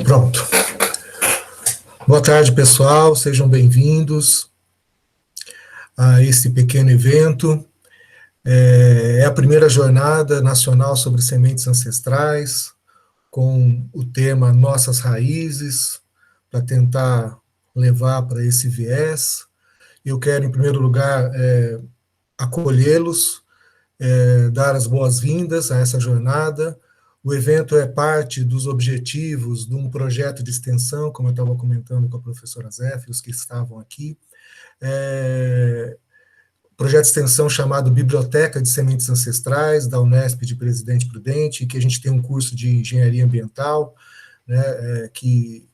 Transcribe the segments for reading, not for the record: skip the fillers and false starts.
Pronto. Boa tarde, pessoal. Sejam bem-vindos a esse pequeno evento. É a primeira jornada nacional sobre sementes ancestrais, com o tema Nossas Raízes, para tentar levar para esse viés. Eu quero, em primeiro lugar, acolhê-los, dar as boas-vindas a essa jornada. O evento é parte dos objetivos de um projeto de extensão, como eu estava comentando com a professora Zéfia, os que estavam aqui. Projeto de extensão chamado Biblioteca de Sementes Ancestrais, da Unesp de Presidente Prudente, que a gente tem um curso de engenharia ambiental, né, que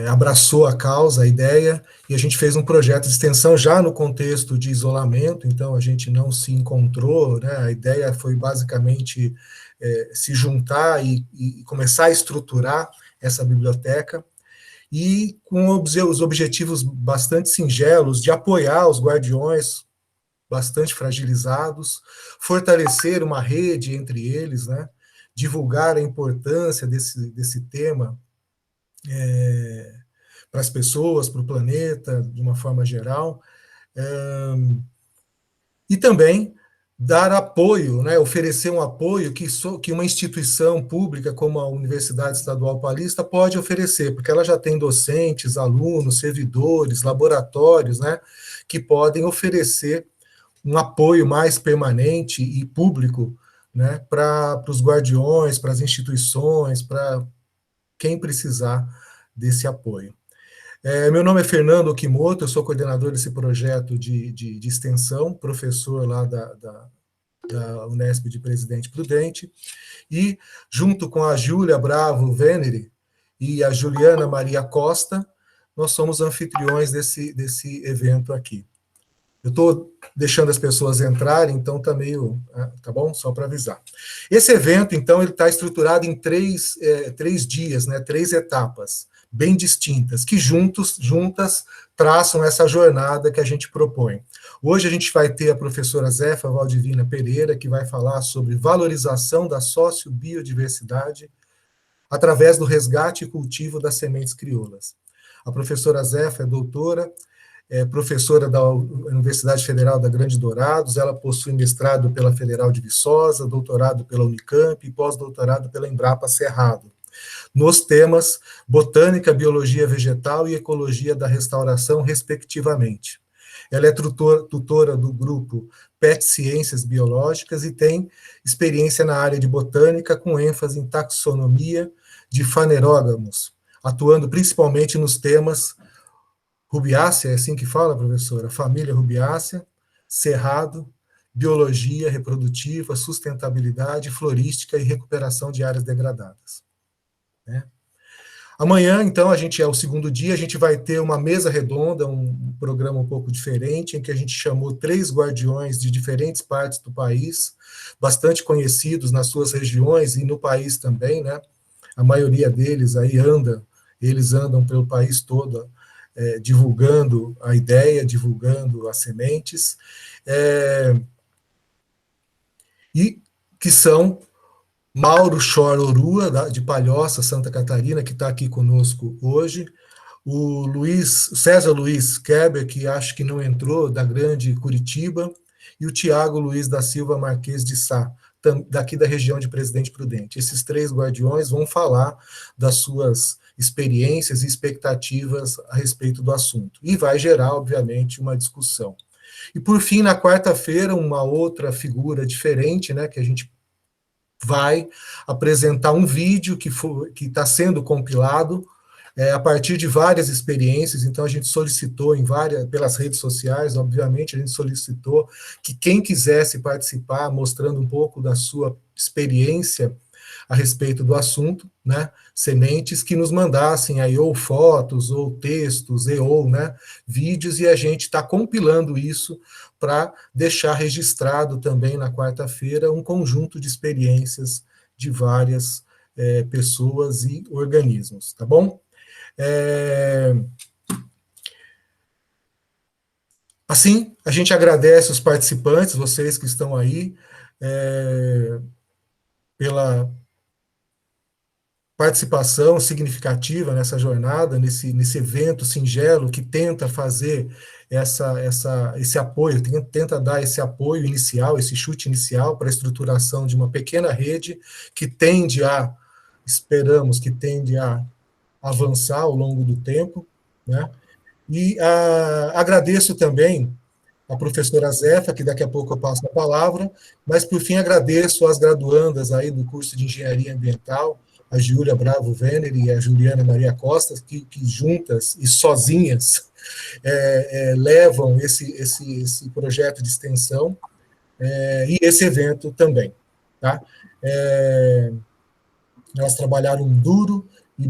abraçou a causa, a ideia, e a gente fez um projeto de extensão já no contexto de isolamento, então a gente não se encontrou, né, a ideia foi basicamente se juntar e começar a estruturar essa biblioteca, e com os objetivos bastante singelos de apoiar os guardiões bastante fragilizados, fortalecer uma rede entre eles, né, divulgar a importância desse tema para as pessoas, para o planeta, de uma forma geral, e também dar apoio, né, oferecer um apoio que uma instituição pública como a Universidade Estadual Paulista pode oferecer, porque ela já tem docentes, alunos, servidores, laboratórios, né, que podem oferecer um apoio mais permanente e público, né, para os guardiões, para as instituições, para quem precisar desse apoio. Meu nome é Fernando Okimoto, eu sou coordenador desse projeto de extensão, professor lá da Unesp de Presidente Prudente, e junto com a Júlia Bravo Venere e a Juliana Maria Costa, nós somos anfitriões desse evento aqui. Eu estou deixando as pessoas entrarem, então está meio... Tá bom? Só para avisar. Esse evento, então, ele está estruturado em três dias, né, 3 etapas bem distintas, que juntas traçam essa jornada que a gente propõe. Hoje a gente vai ter a professora Zéfia Valdivina Pereira, que vai falar sobre valorização da sociobiodiversidade através do resgate e cultivo das sementes crioulas. A professora Zéfia é doutora, professora da Universidade Federal da Grande Dourados, ela possui mestrado pela Federal de Viçosa, doutorado pela Unicamp e pós-doutorado pela Embrapa Cerrado, nos temas Botânica, Biologia Vegetal e Ecologia da Restauração, respectivamente. Ela é tutora do grupo PET Ciências Biológicas e tem experiência na área de botânica, com ênfase em taxonomia de fanerógamos, atuando principalmente nos temas Rubiácea, é assim que fala, professora? Família Rubiácea, Cerrado, Biologia Reprodutiva, Sustentabilidade, Florística e Recuperação de Áreas Degradadas. Né? Amanhã, então, é o segundo dia, a gente vai ter uma mesa redonda, um programa um pouco diferente, em que a gente chamou 3 guardiões de diferentes partes do país, bastante conhecidos nas suas regiões e no país também, né? A maioria deles aí eles andam pelo país todo, divulgando a ideia, divulgando as sementes, e que são Mauro Chor Orua, de Palhoça, Santa Catarina, que está aqui conosco hoje, o César Luiz Kerber, que acho que não entrou, da Grande Curitiba, e o Tiago Luiz da Silva Marques de Sá, daqui da região de Presidente Prudente. Esses 3 guardiões vão falar das suas experiências e expectativas a respeito do assunto. E vai gerar, obviamente, uma discussão. E, por fim, na quarta-feira, uma outra figura diferente, né, que a gente vai apresentar um vídeo que está sendo compilado a partir de várias experiências. Então a gente solicitou pelas redes sociais, obviamente, a gente solicitou que quem quisesse participar, mostrando um pouco da sua experiência a respeito do assunto, né, sementes, que nos mandassem aí ou fotos, ou textos, ou, né, vídeos, e a gente está compilando isso para deixar registrado também na quarta-feira um conjunto de experiências de várias pessoas e organismos, tá bom? Assim, a gente agradece os participantes, vocês que estão aí, participação significativa nessa jornada, nesse evento singelo que tenta fazer esse apoio, tenta dar esse apoio inicial, esse chute inicial para a estruturação de uma pequena rede que esperamos que tende a avançar ao longo do tempo, né? E agradeço também a professora Zefa, que daqui a pouco eu passo a palavra, mas, por fim, agradeço às graduandas aí do curso de Engenharia Ambiental, a Júlia Bravo Venner e a Juliana Maria Costa, que juntas e sozinhas levam esse projeto de extensão e esse evento também. Tá? Elas trabalharam duro e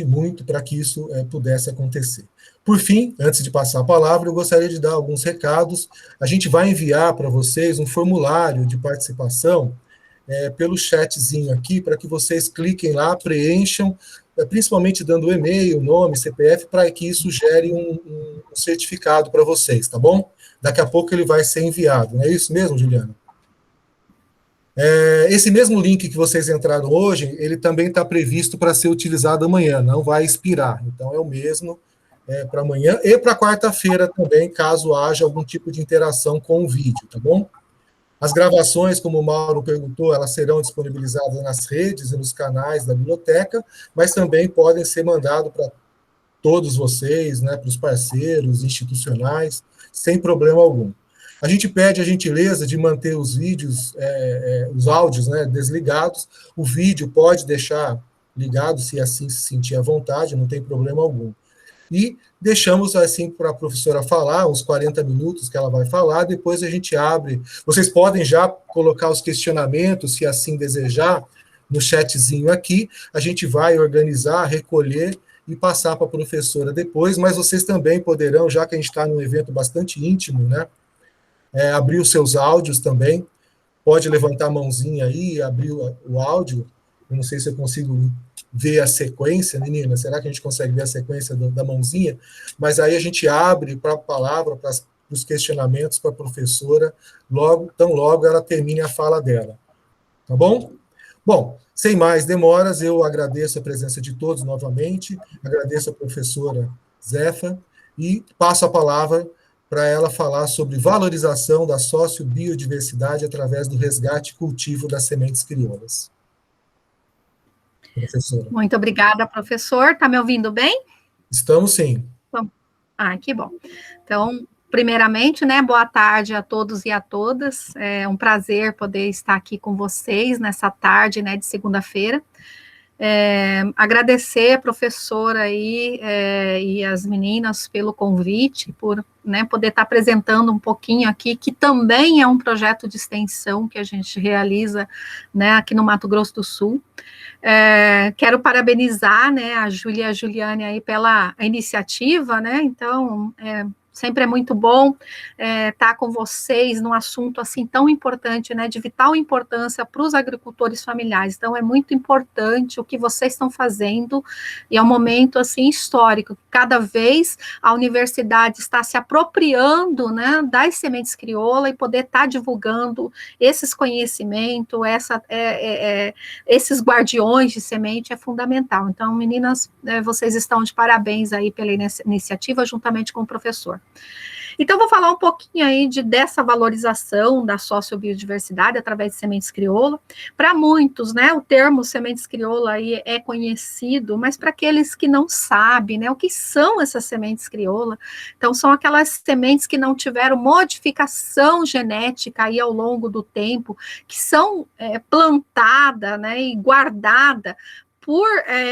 muito para que isso pudesse acontecer. Por fim, antes de passar a palavra, eu gostaria de dar alguns recados. A gente vai enviar para vocês um formulário de participação pelo chatzinho aqui, para que vocês cliquem lá, preencham, principalmente dando o e-mail, nome, CPF, para que isso gere um certificado para vocês, tá bom? Daqui a pouco ele vai ser enviado, não é isso mesmo, Juliana? Esse mesmo link que vocês entraram hoje, ele também está previsto para ser utilizado amanhã, não vai expirar. Então, é o mesmo para amanhã e para quarta-feira também, caso haja algum tipo de interação com o vídeo, tá bom? As gravações, como o Mauro perguntou, elas serão disponibilizadas nas redes e nos canais da biblioteca, mas também podem ser mandadas para todos vocês, né, para os parceiros institucionais, sem problema algum. A gente pede a gentileza de manter os vídeos, os áudios, né, desligados. O vídeo pode deixar ligado, se assim se sentir à vontade, não tem problema algum. E deixamos assim para a professora falar, uns 40 minutos que ela vai falar, depois a gente abre. Vocês podem já colocar os questionamentos, se assim desejar, no chatzinho aqui. A gente vai organizar, recolher e passar para a professora depois, mas vocês também poderão, já que a gente está num evento bastante íntimo, né, abrir os seus áudios também. Pode levantar a mãozinha aí, abrir o áudio. Eu não sei se eu consigo ver a sequência, menina, será que a gente consegue ver a sequência da mãozinha? Mas aí a gente abre para a palavra, para os questionamentos para a professora, tão logo ela termine a fala dela. Tá bom? Bom, sem mais demoras, eu agradeço a presença de todos novamente, agradeço a professora Zefa e passo a palavra para ela falar sobre valorização da sociobiodiversidade através do resgate e cultivo das sementes crioulas. Professora. Muito obrigada, professor. Está me ouvindo bem? Estamos sim. Que bom. Então, primeiramente, né, boa tarde a todos e a todas. É um prazer poder estar aqui com vocês nessa tarde, né, de segunda-feira. Agradecer a professora aí e as meninas pelo convite, por, né, poder estar apresentando um pouquinho aqui, que também é um projeto de extensão que a gente realiza, né, aqui no Mato Grosso do Sul. Quero parabenizar, né, a Júlia e a Juliane aí pela iniciativa, né, então sempre é muito bom estar com vocês num assunto assim tão importante, né, de vital importância para os agricultores familiares. Então, é muito importante o que vocês estão fazendo, e é um momento assim histórico. Cada vez a universidade está se apropriando, né, das sementes crioula e poder estar divulgando esses conhecimentos, esses guardiões de semente é fundamental. Então, meninas, vocês estão de parabéns aí pela iniciativa, juntamente com o professor. Então, vou falar um pouquinho aí dessa valorização da sociobiodiversidade através de sementes crioula. Para muitos, né, o termo sementes crioula aí é conhecido, mas para aqueles que não sabem, né, o que são essas sementes crioula, então são aquelas sementes que não tiveram modificação genética aí ao longo do tempo, que são plantadas, né, e guardadas por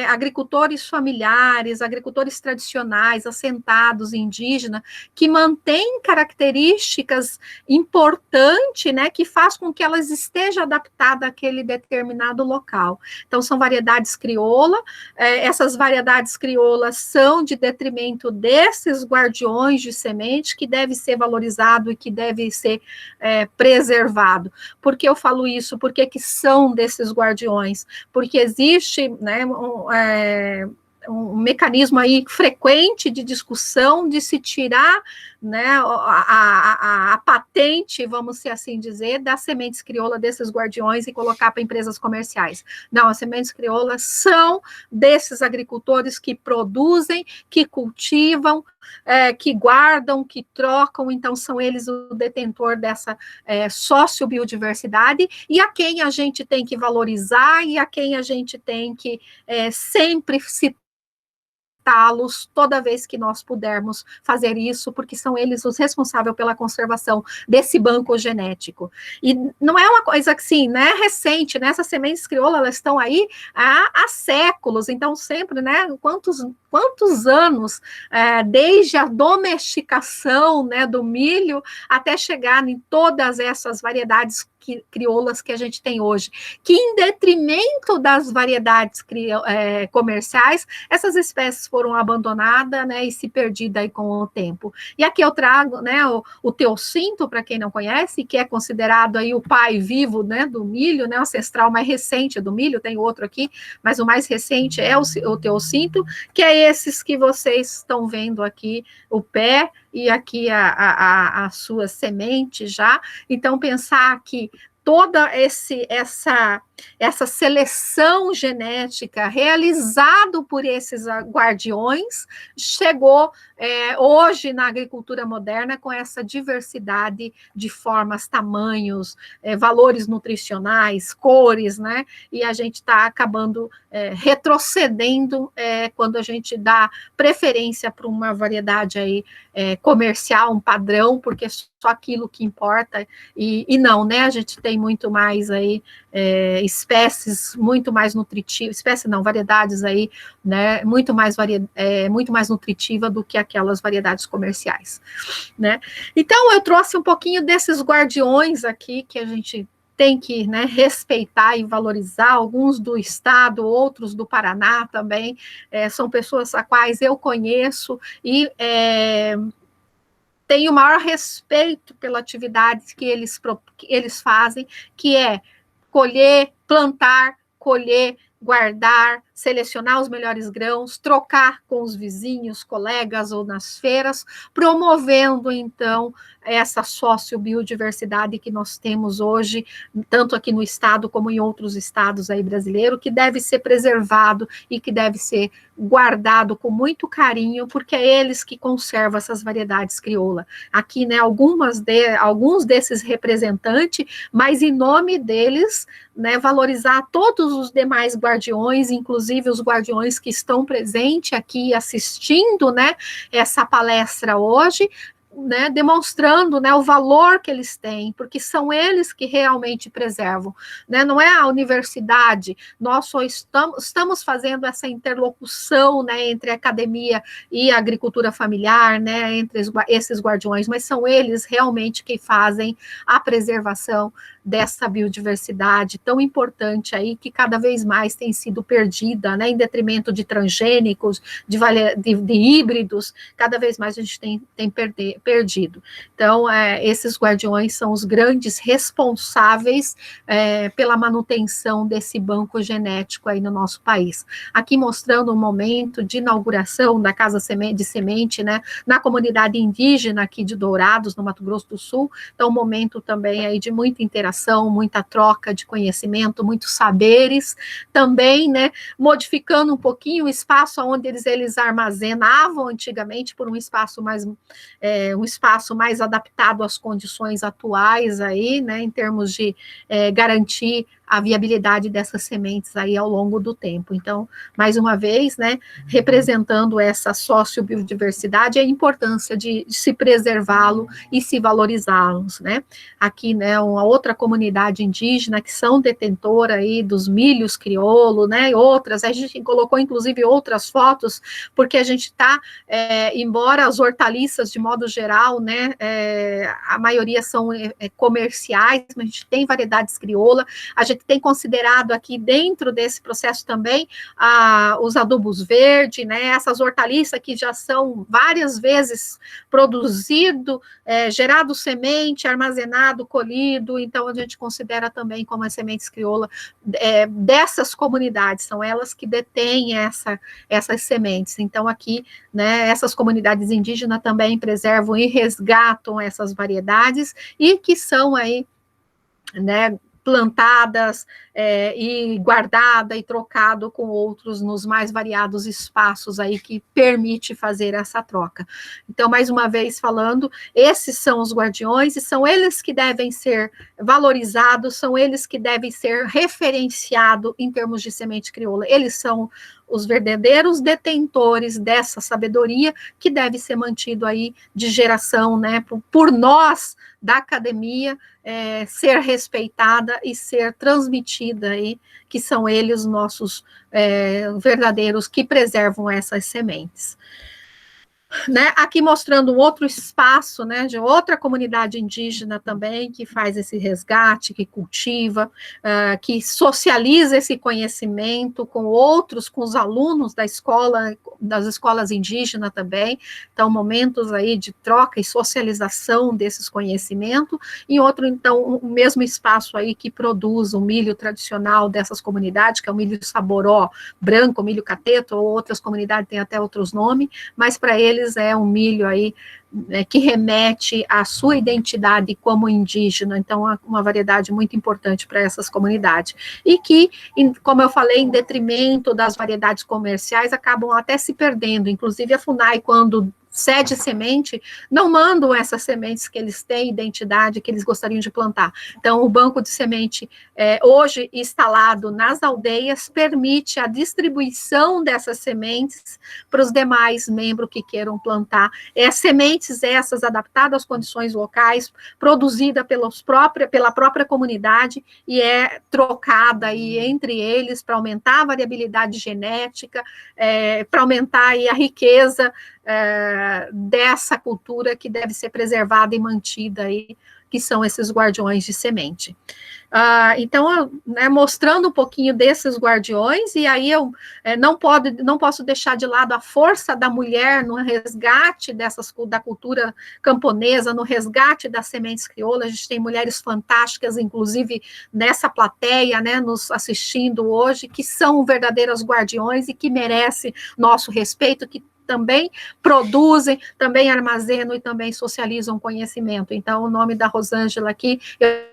agricultores familiares, agricultores tradicionais, assentados, indígenas, que mantêm características importantes, né, que faz com que elas estejam adaptadas àquele determinado local. Então, são variedades crioula, essas variedades crioulas são de detrimento desses guardiões de semente, que deve ser valorizado e que deve ser preservado. Por que eu falo isso? Por que são desses guardiões? Porque existe, né, um mecanismo aí frequente de discussão de se tirar, né, a patente, vamos assim dizer, das sementes crioula desses guardiões e colocar para empresas comerciais. Não, as sementes crioulas são desses agricultores que produzem, que cultivam, que guardam, que trocam, então são eles o detentor dessa sociobiodiversidade, e a quem a gente tem que valorizar e a quem a gente tem que sempre citá-los toda vez que nós pudermos fazer isso, porque são eles os responsáveis pela conservação desse banco genético. E não é uma coisa assim, né, recente, né, essas sementes crioulas, elas estão aí há séculos, então sempre, né, quantos anos, desde a domesticação, né, do milho, até chegar em todas essas variedades crioulas que a gente tem hoje, que em detrimento das variedades comerciais, essas espécies foram abandonadas, né, e se perdidas aí com o tempo. E aqui eu trago, né, o teossinto, para quem não conhece, que é considerado aí o pai vivo, né, do milho, né, o ancestral mais recente do milho, tem outro aqui, mas o mais recente é o teossinto, que é esses que vocês estão vendo aqui, o pé, e aqui a sua semente já. Então, pensar que toda essa seleção genética realizado por esses guardiões chegou hoje na agricultura moderna com essa diversidade de formas, tamanhos, valores nutricionais, cores, né? E a gente está acabando retrocedendo quando a gente dá preferência para uma variedade aí comercial, um padrão, porque é só aquilo que importa, e não, né? A gente tem muito mais aí espécies muito mais nutritivas, espécies não, variedades aí, né? Muito mais nutritiva do que aquelas variedades comerciais, né? Então, eu trouxe um pouquinho desses guardiões aqui que a gente tem que, né, respeitar e valorizar, alguns do estado, outros do Paraná também, são pessoas a quais eu conheço e tenho o maior respeito pela atividade que eles fazem, que é colher, plantar, colher, guardar, selecionar os melhores grãos, trocar com os vizinhos, colegas ou nas feiras, promovendo, então, essa sociobiodiversidade que nós temos hoje, tanto aqui no estado como em outros estados aí brasileiros, que deve ser preservado e que deve ser guardado com muito carinho, porque é eles que conservam essas variedades crioula. Aqui, né, alguns desses representantes, mas em nome deles, né, valorizar todos os demais guardiões, inclusive os guardiões que estão presentes aqui assistindo, né, essa palestra hoje, né, demonstrando, né, o valor que eles têm, porque são eles que realmente preservam, né, não é a universidade, nós só estamos fazendo essa interlocução, né, entre a academia e a agricultura familiar, né, entre esses guardiões, mas são eles realmente que fazem a preservação dessa biodiversidade tão importante aí, que cada vez mais tem sido perdida, né, em detrimento de transgênicos, de híbridos, cada vez mais a gente tem perdido. Então, esses guardiões são os grandes responsáveis pela manutenção desse banco genético aí no nosso país. Aqui mostrando um momento de inauguração da Casa de Semente, né, na comunidade indígena aqui de Dourados, no Mato Grosso do Sul, então um momento também aí de muita interação, muita troca de conhecimento, muitos saberes, também, né, modificando um pouquinho o espaço onde eles armazenavam antigamente por um espaço mais adaptado às condições atuais aí, né, em termos de garantir a viabilidade dessas sementes aí ao longo do tempo. Então, mais uma vez, né, representando essa sociobiodiversidade, a importância de se preservá-lo e se valorizá-los, né. Aqui, né, uma outra comunidade indígena que são detentora aí dos milhos crioulo, né, e outras, a gente colocou inclusive outras fotos, porque a gente está, embora as hortaliças de modo geral, né, a maioria são comerciais, mas a gente tem variedades crioula, a gente gente tem considerado aqui dentro desse processo também os adubos verdes, né, essas hortaliças que já são várias vezes produzido, gerado semente, armazenado, colhido, então a gente considera também como as sementes crioula dessas comunidades, são elas que detêm essas sementes. Então aqui, né, essas comunidades indígenas também preservam e resgatam essas variedades e que são aí, né, plantadas e guardada e trocado com outros nos mais variados espaços aí que permite fazer essa troca. Então, mais uma vez falando, esses são os guardiões e são eles que devem ser valorizados, são eles que devem ser referenciados em termos de semente crioula. Eles são os verdadeiros detentores dessa sabedoria que deve ser mantido aí de geração, né, por nós da academia, ser respeitada e ser transmitida aí, que são eles os nossos verdadeiros que preservam essas sementes. Né, aqui mostrando um outro espaço, né, de outra comunidade indígena também, que faz esse resgate, que cultiva, que socializa esse conhecimento com outros, com os alunos da escola, das escolas indígenas também, então momentos aí de troca e socialização desses conhecimentos, e outro, então, o mesmo espaço aí que produz o milho tradicional dessas comunidades, que é o milho saboró branco, o milho cateto, ou outras comunidades têm até outros nomes, mas para eles é um milho aí que remete à sua identidade como indígena, então é uma variedade muito importante para essas comunidades, e que, como eu falei, em detrimento das variedades comerciais, acabam até se perdendo, inclusive a FUNAI, quando cede semente, não mandam essas sementes que eles têm identidade, que eles gostariam de plantar. Então, o banco de semente, hoje instalado nas aldeias, permite a distribuição dessas sementes para os demais membros que queiram plantar. Sementes essas adaptadas às condições locais, produzida pela própria comunidade e trocada aí entre eles para aumentar a variabilidade genética, para aumentar aí a riqueza dessa cultura que deve ser preservada e mantida aí, que são esses guardiões de semente. Então, né, mostrando um pouquinho desses guardiões, e aí eu não posso deixar de lado a força da mulher no resgate da cultura camponesa, no resgate das sementes crioulas. A gente tem mulheres fantásticas, inclusive nessa plateia, né, nos assistindo hoje, que são verdadeiras guardiões e que merecem nosso respeito, que também produzem, também armazenam e também socializam conhecimento. Então, o nome da Rosângela aqui,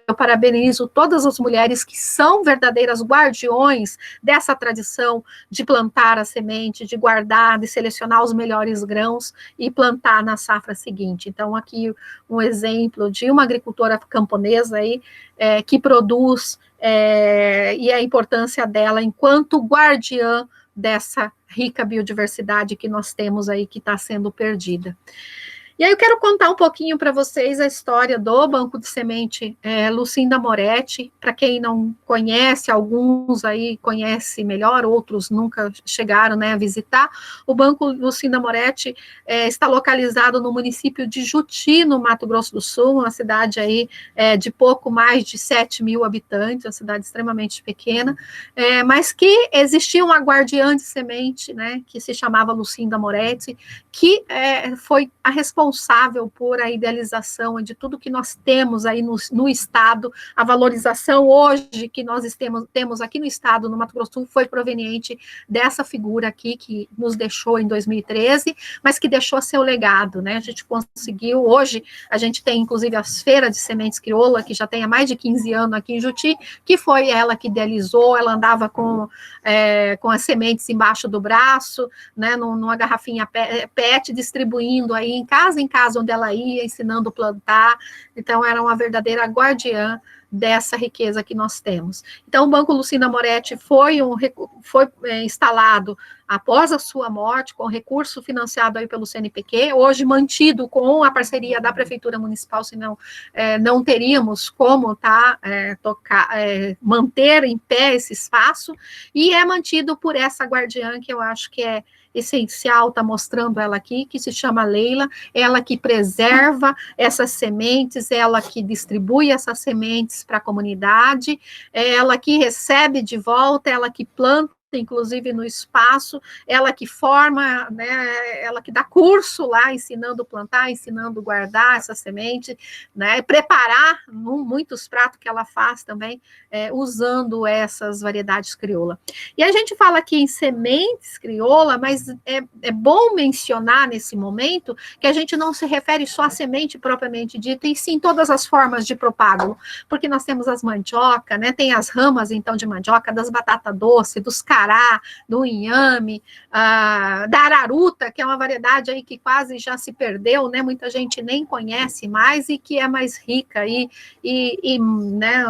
eu parabenizo todas as mulheres que são verdadeiras guardiões dessa tradição de plantar a semente, de guardar, de selecionar os melhores grãos e plantar na safra seguinte. Então, aqui um exemplo de uma agricultora camponesa aí, que produz, e a importância dela enquanto guardiã dessa rica biodiversidade que nós temos aí, que está sendo perdida. E aí eu quero contar um pouquinho para vocês a história do Banco de Semente Lucinda Moretti. Para quem não conhece, alguns aí conhecem melhor, outros nunca chegaram, né, a visitar. O Banco Lucinda Moretti está localizado no município de Juti, no Mato Grosso do Sul, uma cidade aí de pouco mais de 7 mil habitantes, uma cidade extremamente pequena, mas que existia uma guardiã de semente, né, que se chamava Lucinda Moretti, que foi a responsável por a idealização de tudo que nós temos aí no Estado. A valorização hoje que nós temos aqui no Estado, no Mato Grosso do Sul, foi proveniente dessa figura aqui, que nos deixou em 2013, mas que deixou seu legado, né? A gente conseguiu, hoje, a gente tem, inclusive, as feiras de sementes crioula, que já tem há mais de 15 anos aqui em Juti, que foi ela que idealizou, ela andava com as sementes embaixo do braço, né, numa garrafinha PET, distribuindo aí em casa onde ela ia, ensinando a plantar. Então, era uma verdadeira guardiã dessa riqueza que nós temos. Então, o Banco Lucinda Moretti foi instalado após a sua morte, com recurso financiado aí pelo CNPq, hoje mantido com a parceria da Prefeitura Municipal, senão não teríamos como manter em pé esse espaço, e é mantido por essa guardiã, que eu acho que é essencial, está mostrando ela aqui, que se chama Leila, ela que preserva essas sementes, ela que distribui essas sementes para a comunidade, ela que recebe de volta, ela que planta, inclusive no espaço, ela que forma, né, ela que dá curso lá, ensinando a plantar, ensinando a guardar essa semente, né, preparar muitos pratos que ela faz também, usando essas variedades crioula. E a gente fala aqui em sementes crioula, mas é bom mencionar nesse momento que a gente não se refere só à semente propriamente dita, e sim todas as formas de propágulo, porque nós temos as mandioca, né, tem as ramas, então, de mandioca, das batata doce, dos cará, do inhame, da araruta, que é uma variedade aí que quase já se perdeu, né, muita gente nem conhece mais, e que é mais rica, né,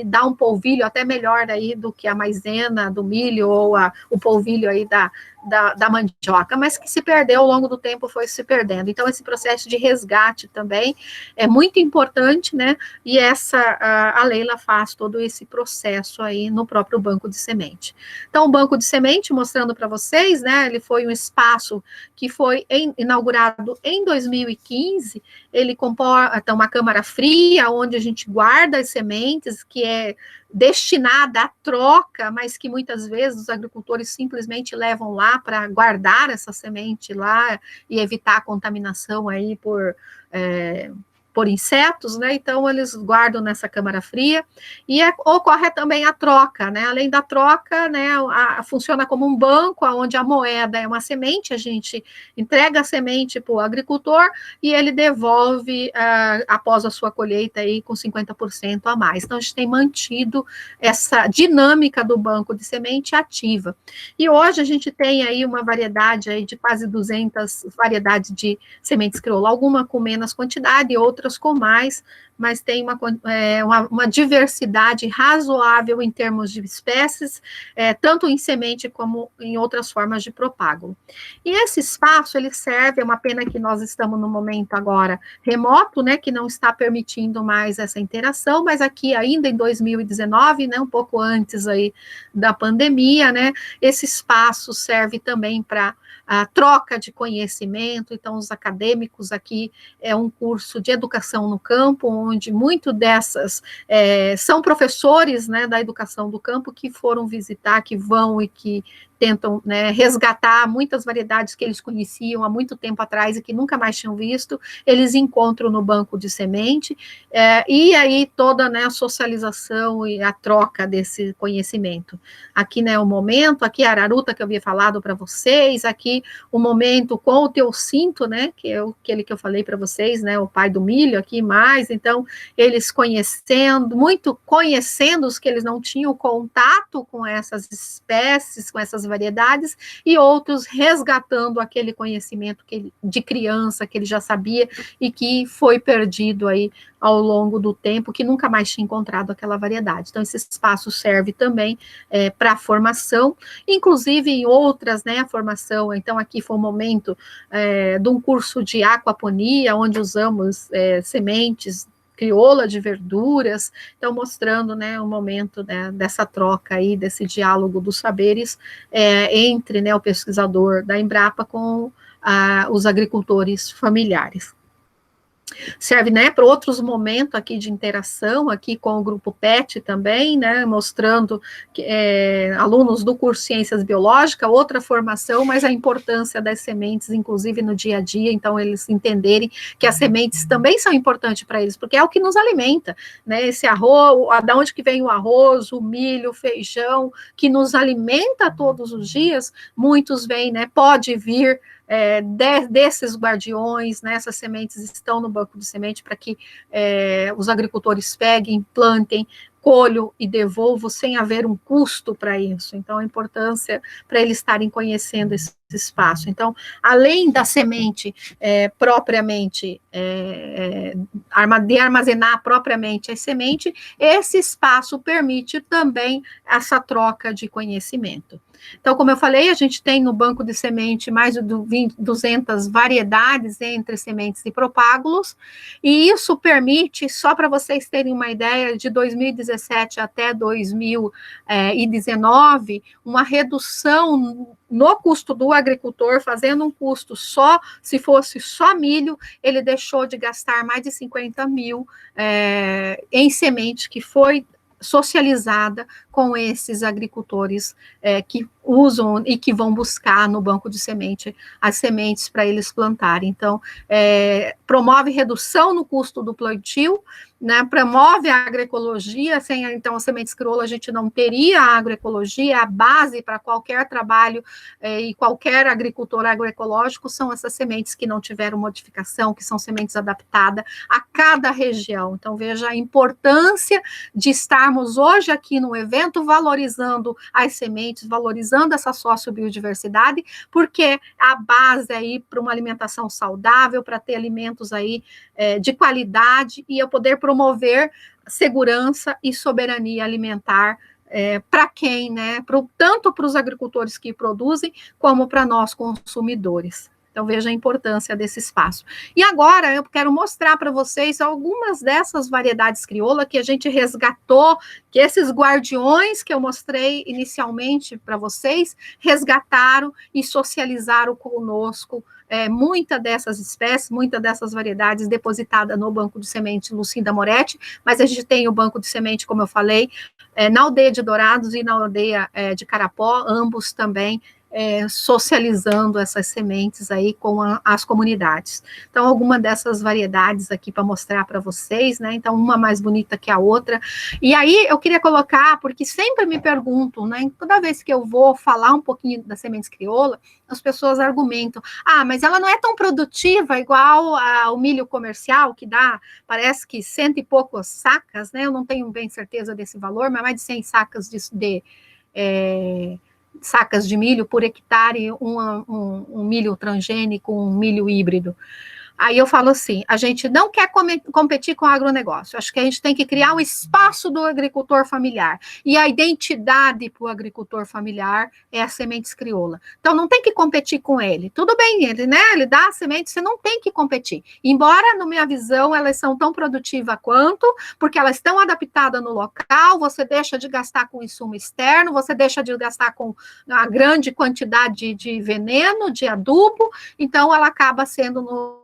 dá um polvilho até melhor aí do que a maisena, do milho, ou o polvilho aí da mandioca, mas que se perdeu ao longo do tempo, foi se perdendo. Então, esse processo de resgate também é muito importante, né, e a Leila faz todo esse processo aí no próprio banco de semente. Então, o banco de semente, mostrando para vocês, né, ele foi um espaço que foi inaugurado em 2015, ele comporta uma câmara fria, onde a gente guarda as sementes, que é destinada à troca, mas que muitas vezes os agricultores simplesmente levam lá para guardar essa semente lá e evitar a contaminação aí por insetos, né? Então eles guardam nessa câmara fria, e ocorre também a troca, né? Além da troca, né, funciona como um banco, onde a moeda é uma semente, a gente entrega a semente para o agricultor e ele devolve após a sua colheita aí com 50% a mais. Então a gente tem mantido essa dinâmica do banco de semente ativa. E hoje a gente tem aí uma variedade aí de quase 200 variedades de sementes crioula, alguma com menos quantidade, outras com mais, mas tem uma diversidade razoável em termos de espécies, tanto em semente como em outras formas de propágulo. E esse espaço, ele serve, é uma pena que nós estamos no momento agora remoto, né, que não está permitindo mais essa interação, mas aqui ainda em 2019, né, um pouco antes aí da pandemia, né, esse espaço serve também para a troca de conhecimento. Então, os acadêmicos aqui é um curso de educação no campo, onde muito dessas são professores, né, da educação do campo que foram visitar, que vão e que tentam, né, resgatar muitas variedades que eles conheciam há muito tempo atrás e que nunca mais tinham visto, eles encontram no banco de semente, e aí toda, né, a socialização e a troca desse conhecimento. Aqui, né, o momento, aqui a araruta que eu havia falado para vocês, aqui o momento com o teocinto, né, que é aquele que eu falei para vocês, né, o pai do milho aqui mais, então eles conhecendo os que eles não tinham contato com essas espécies, com essas variedades, e outros resgatando aquele conhecimento de criança que ele já sabia e que foi perdido aí ao longo do tempo, que nunca mais tinha encontrado aquela variedade. Então, esse espaço serve também para a formação, inclusive em outras, né, a formação. Então, aqui foi um momento de um curso de aquaponia, onde usamos sementes crioula de verduras, então mostrando, né, o momento, né, dessa troca aí, desse diálogo dos saberes entre, né, o pesquisador da Embrapa com os agricultores familiares. Serve, né, para outros momentos aqui de interação, aqui com o grupo PET também, né, mostrando que, alunos do curso Ciências Biológicas, outra formação, mas a importância das sementes, inclusive no dia a dia, então eles entenderem que as sementes também são importantes para eles, porque é o que nos alimenta, né, esse arroz, da onde que vem o arroz, o milho, o feijão, que nos alimenta todos os dias, muitos vêm, né, pode vir desses guardiões, né, essas sementes estão no banco de semente para que os agricultores peguem, plantem, colho e devolvo sem haver um custo para isso. Então, a importância para eles estarem conhecendo esse espaço. Então, além da semente propriamente, de armazenar propriamente a semente, esse espaço permite também essa troca de conhecimento. Então, como eu falei, a gente tem no banco de semente mais de 200 variedades entre sementes e propágulos, e isso permite, só para vocês terem uma ideia, de 2017 até 2019, uma redução no custo do agricultor, fazendo um custo só, se fosse só milho, ele deixou de gastar mais de 50 mil em semente que foi socializada com esses agricultores que usam e que vão buscar no banco de semente as sementes para eles plantarem. Então, promove redução no custo do plantio, né, promove a agroecologia. Sem, então, as sementes crioula, a gente não teria a agroecologia, a base para qualquer trabalho e qualquer agricultor agroecológico são essas sementes que não tiveram modificação, que são sementes adaptadas a cada região. Então, veja a importância de estarmos hoje aqui no evento valorizando as sementes, valorizando essa sociobiodiversidade, porque a base aí para uma alimentação saudável, para ter alimentos aí de qualidade e eu poder promover segurança e soberania alimentar para quem, né? Tanto para os agricultores que produzem, como para nós consumidores. Então, veja a importância desse espaço. E agora, eu quero mostrar para vocês algumas dessas variedades crioula que a gente resgatou, que esses guardiões que eu mostrei inicialmente para vocês, resgataram e socializaram conosco muitas dessas espécies, muitas dessas variedades depositadas no banco de semente Lucinda Moretti, mas a gente tem o banco de semente, como eu falei, na aldeia de Dourados e na aldeia de Carapó, ambos também socializando essas sementes aí com as comunidades. Então, alguma dessas variedades aqui para mostrar para vocês, né? Então, uma mais bonita que a outra. E aí, eu queria colocar, porque sempre me perguntam, né? Toda vez que eu vou falar um pouquinho das sementes crioula, as pessoas argumentam, mas ela não é tão produtiva igual ao milho comercial, que dá, parece que 100 e poucas sacas, né? Eu não tenho bem certeza desse valor, mas mais de 100 sacas sacas de milho por hectare, um milho transgênico, um milho híbrido. Aí eu falo assim, a gente não quer competir com o agronegócio, acho que a gente tem que criar um espaço do agricultor familiar, e a identidade para o agricultor familiar é as sementes crioula. Então não tem que competir com ele, tudo bem, ele dá a semente, você não tem que competir, embora, na minha visão, elas são tão produtivas quanto, porque elas estão adaptadas no local, você deixa de gastar com insumo externo, você deixa de gastar com a grande quantidade de veneno, de adubo, então ela acaba sendo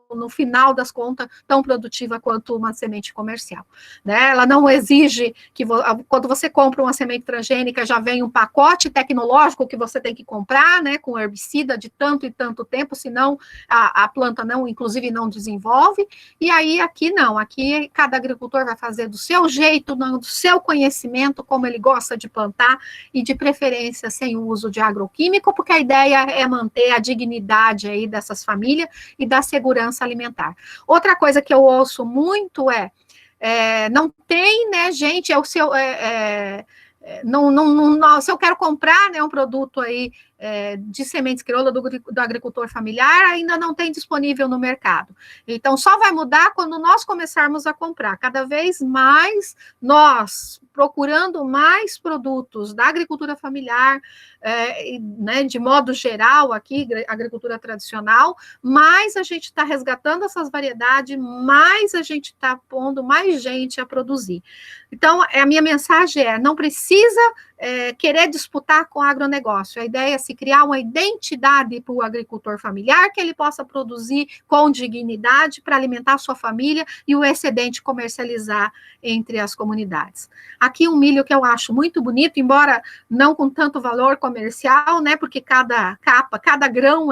no final das contas, tão produtiva quanto uma semente comercial, né? Ela não exige que, quando você compra uma semente transgênica, já vem um pacote tecnológico que você tem que comprar, né, com herbicida de tanto e tanto tempo, senão a planta não, inclusive, não desenvolve, e aí aqui não, aqui cada agricultor vai fazer do seu jeito, do seu conhecimento, como ele gosta de plantar, e de preferência sem o uso de agroquímico, porque a ideia é manter a dignidade aí dessas famílias e da segurança alimentar. Outra coisa que eu ouço muito não tem, né, gente, se eu quero comprar, né, um produto aí de sementes crioula do agricultor familiar, ainda não tem disponível no mercado. Então, só vai mudar quando nós começarmos a comprar. Cada vez mais nós procurando mais produtos da agricultura familiar, né, de modo geral aqui, agricultura tradicional, mais a gente está resgatando essas variedades, mais a gente está pondo mais gente a produzir. Então, a minha mensagem não precisa querer disputar com o agronegócio. A ideia é se criar uma identidade para o agricultor familiar, que ele possa produzir com dignidade para alimentar a sua família e o excedente comercializar entre as comunidades. Aqui um milho que eu acho muito bonito, embora não com tanto valor comercial, né, porque cada capa, cada grão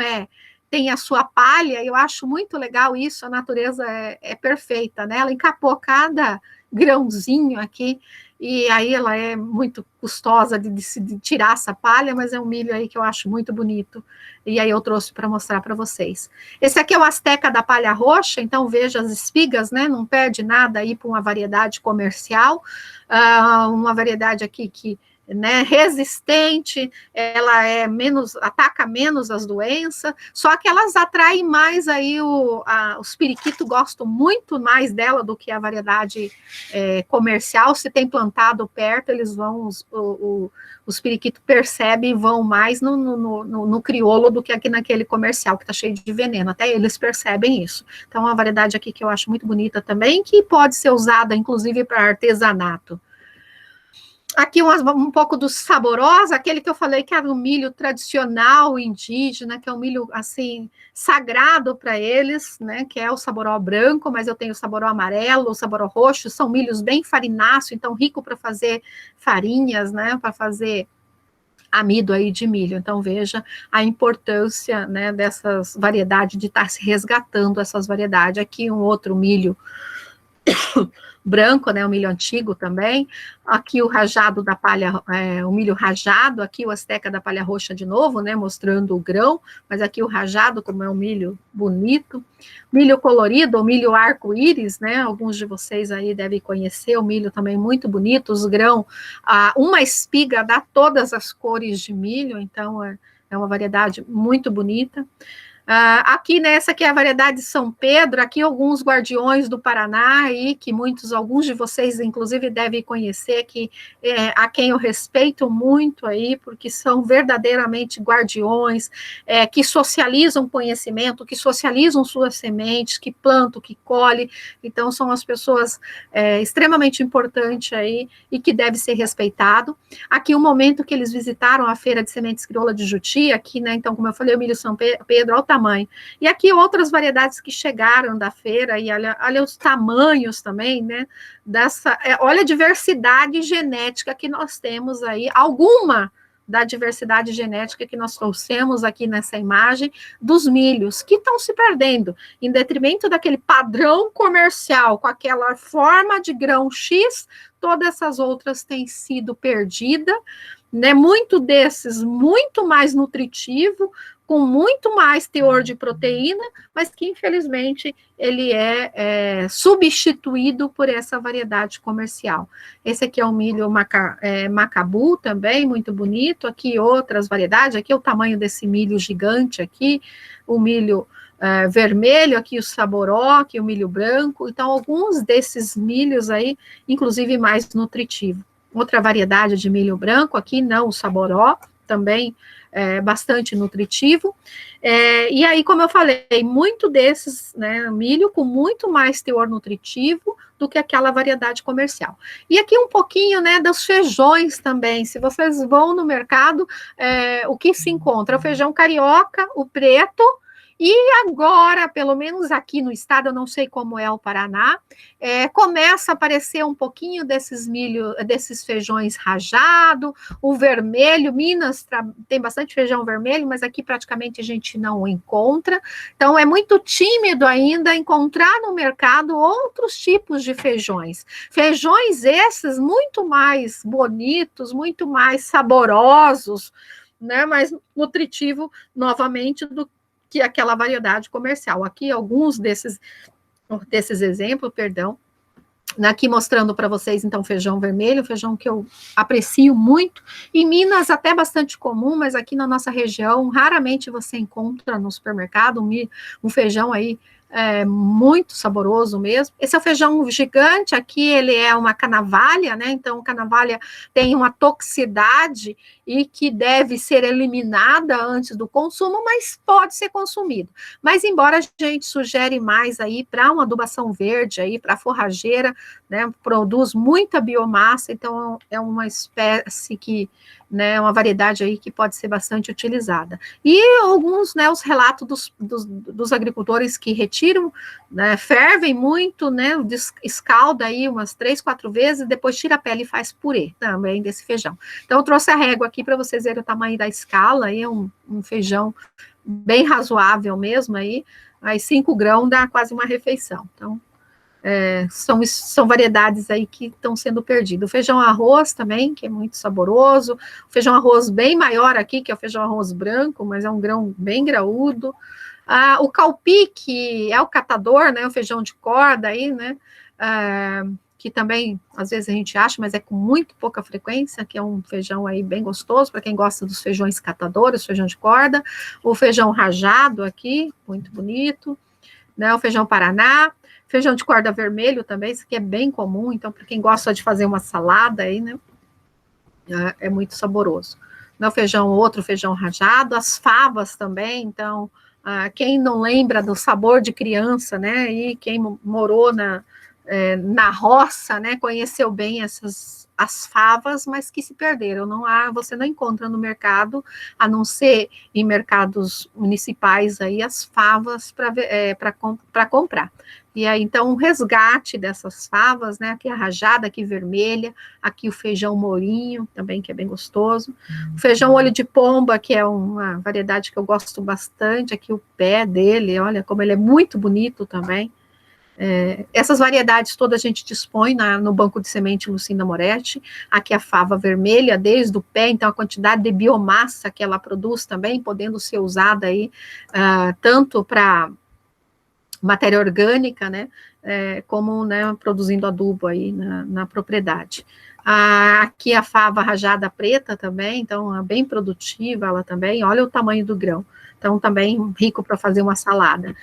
tem a sua palha, eu acho muito legal isso, a natureza é perfeita, né, ela encapou cada grãozinho aqui, e aí ela é muito custosa de tirar essa palha, mas é um milho aí que eu acho muito bonito, e aí eu trouxe para mostrar para vocês. Esse aqui é o Azteca da palha roxa, então veja as espigas, né, não perde nada aí para uma variedade comercial, uma variedade aqui que, né, resistente, ela ataca menos as doenças, só que elas atraem mais aí os periquitos gostam muito mais dela do que a variedade comercial. Se tem plantado perto, eles vão, os periquitos percebem e vão mais no crioulo do que aqui naquele comercial, que está cheio de veneno, até eles percebem isso. Então, é uma variedade aqui que eu acho muito bonita também, que pode ser usada, inclusive, para artesanato. Aqui um pouco do saborosa, aquele que eu falei que era um milho tradicional indígena, que é um milho assim sagrado para eles, né? Que é o saboró branco, mas eu tenho o saboró amarelo, o saboró roxo, são milhos bem farináceos, então rico para fazer farinhas, né? Para fazer amido aí de milho. Então veja a importância, né? Dessas variedades de estar se resgatando essas variedades. Aqui um outro milho branco, né, o milho antigo também, aqui o rajado da palha, o milho rajado, aqui o asteca da palha roxa de novo, né, mostrando o grão, mas aqui o rajado, como é um milho bonito, milho colorido, ou milho arco-íris, né, alguns de vocês aí devem conhecer, o milho também muito bonito, os grãos, uma espiga dá todas as cores de milho, então é uma variedade muito bonita. Aqui nessa aqui é a variedade de São Pedro, aqui alguns guardiões do Paraná aí, que alguns de vocês inclusive devem conhecer, que a quem eu respeito muito aí, porque são verdadeiramente guardiões, que socializam conhecimento, que socializam suas sementes, que plantam, que colhem, então são as pessoas extremamente importantes aí, e que deve ser respeitado. Aqui o momento que eles visitaram a Feira de Sementes Crioula de Juti, aqui, né, então como eu falei, o milho São Pedro, tamanho. E aqui outras variedades que chegaram da feira, e olha os tamanhos também, né? Olha a diversidade genética que nós temos aí, alguma da diversidade genética que nós trouxemos aqui nessa imagem, dos milhos, que estão se perdendo, em detrimento daquele padrão comercial, com aquela forma de grão X, todas essas outras têm sido perdidas, né? Muito desses, muito mais nutritivo, com muito mais teor de proteína, mas que infelizmente ele é substituído por essa variedade comercial. Esse aqui é o milho macabu também, muito bonito. Aqui outras variedades, aqui é o tamanho desse milho gigante aqui, o milho vermelho, aqui o saboró, aqui o milho branco. Então, alguns desses milhos aí, inclusive mais nutritivo. Outra variedade de milho branco aqui, não o saboró, também bastante nutritivo, e aí, como eu falei, muito desses, né, milho com muito mais teor nutritivo do que aquela variedade comercial. E aqui um pouquinho, né, dos feijões também, se vocês vão no mercado, o que se encontra? O feijão carioca, o preto, e agora, pelo menos aqui no estado, eu não sei como é o Paraná, começa a aparecer um pouquinho desses feijões rajado, o vermelho. Minas tem bastante feijão vermelho, mas aqui praticamente a gente não encontra. Então é muito tímido ainda encontrar no mercado outros tipos de feijões. Feijões esses muito mais bonitos, muito mais saborosos, né, mais nutritivo novamente do que aquela variedade comercial. Aqui alguns desses exemplos, perdão, aqui mostrando para vocês, então, feijão vermelho, feijão que eu aprecio muito. Em Minas, até bastante comum, mas aqui na nossa região, raramente você encontra no supermercado um feijão aí muito saboroso mesmo. Esse é o feijão gigante, aqui ele é uma canavalha, né? Então, canavalha tem uma toxicidade e que deve ser eliminada antes do consumo, mas pode ser consumido. Mas, embora a gente sugere mais aí para uma adubação verde, aí para forrageira, né? Produz muita biomassa, então é uma espécie que, né, uma variedade aí que pode ser bastante utilizada. E alguns, né, os relatos dos agricultores que retiram, né, fervem muito, né, escalda aí umas 3, 4 vezes, depois tira a pele e faz purê também desse feijão. Então, eu trouxe a régua aqui para vocês verem o tamanho da escala, aí é um feijão bem razoável mesmo, aí 5 grãos dá quase uma refeição. Então, são variedades aí que estão sendo perdidas. O feijão arroz também, que é muito saboroso. O feijão arroz bem maior aqui, que é o feijão arroz branco, mas é um grão bem graúdo. O calpi, que é o catador, né, o feijão de corda aí, né, que também, às vezes a gente acha, mas é com muito pouca frequência, que é um feijão aí bem gostoso, para quem gosta dos feijões catadores, feijão de corda. O feijão rajado aqui, muito bonito, né, o feijão Paraná. Feijão de corda vermelho também, isso aqui é bem comum, então, para quem gosta de fazer uma salada aí, né, é muito saboroso. Não, outro feijão rajado, as favas também, então, quem não lembra do sabor de criança, né, e quem morou na roça, né, conheceu bem as favas, mas que se perderam. Você não encontra no mercado, a não ser em mercados municipais aí, as favas para comprar. E aí, então, o resgate dessas favas, né? Aqui a rajada, aqui vermelha, aqui o feijão mourinho, também, que é bem gostoso. O feijão olho de pomba, que é uma variedade que eu gosto bastante, aqui o pé dele, olha como ele é muito bonito também. Essas variedades todas a gente dispõe no banco de semente Lucinda Moretti. Aqui a fava vermelha, desde o pé, então a quantidade de biomassa que ela produz também, podendo ser usada aí, tanto para matéria orgânica, né, como, né, produzindo adubo aí na propriedade. Aqui a fava rajada preta também, então é bem produtiva ela também, olha o tamanho do grão, então também rico para fazer uma salada.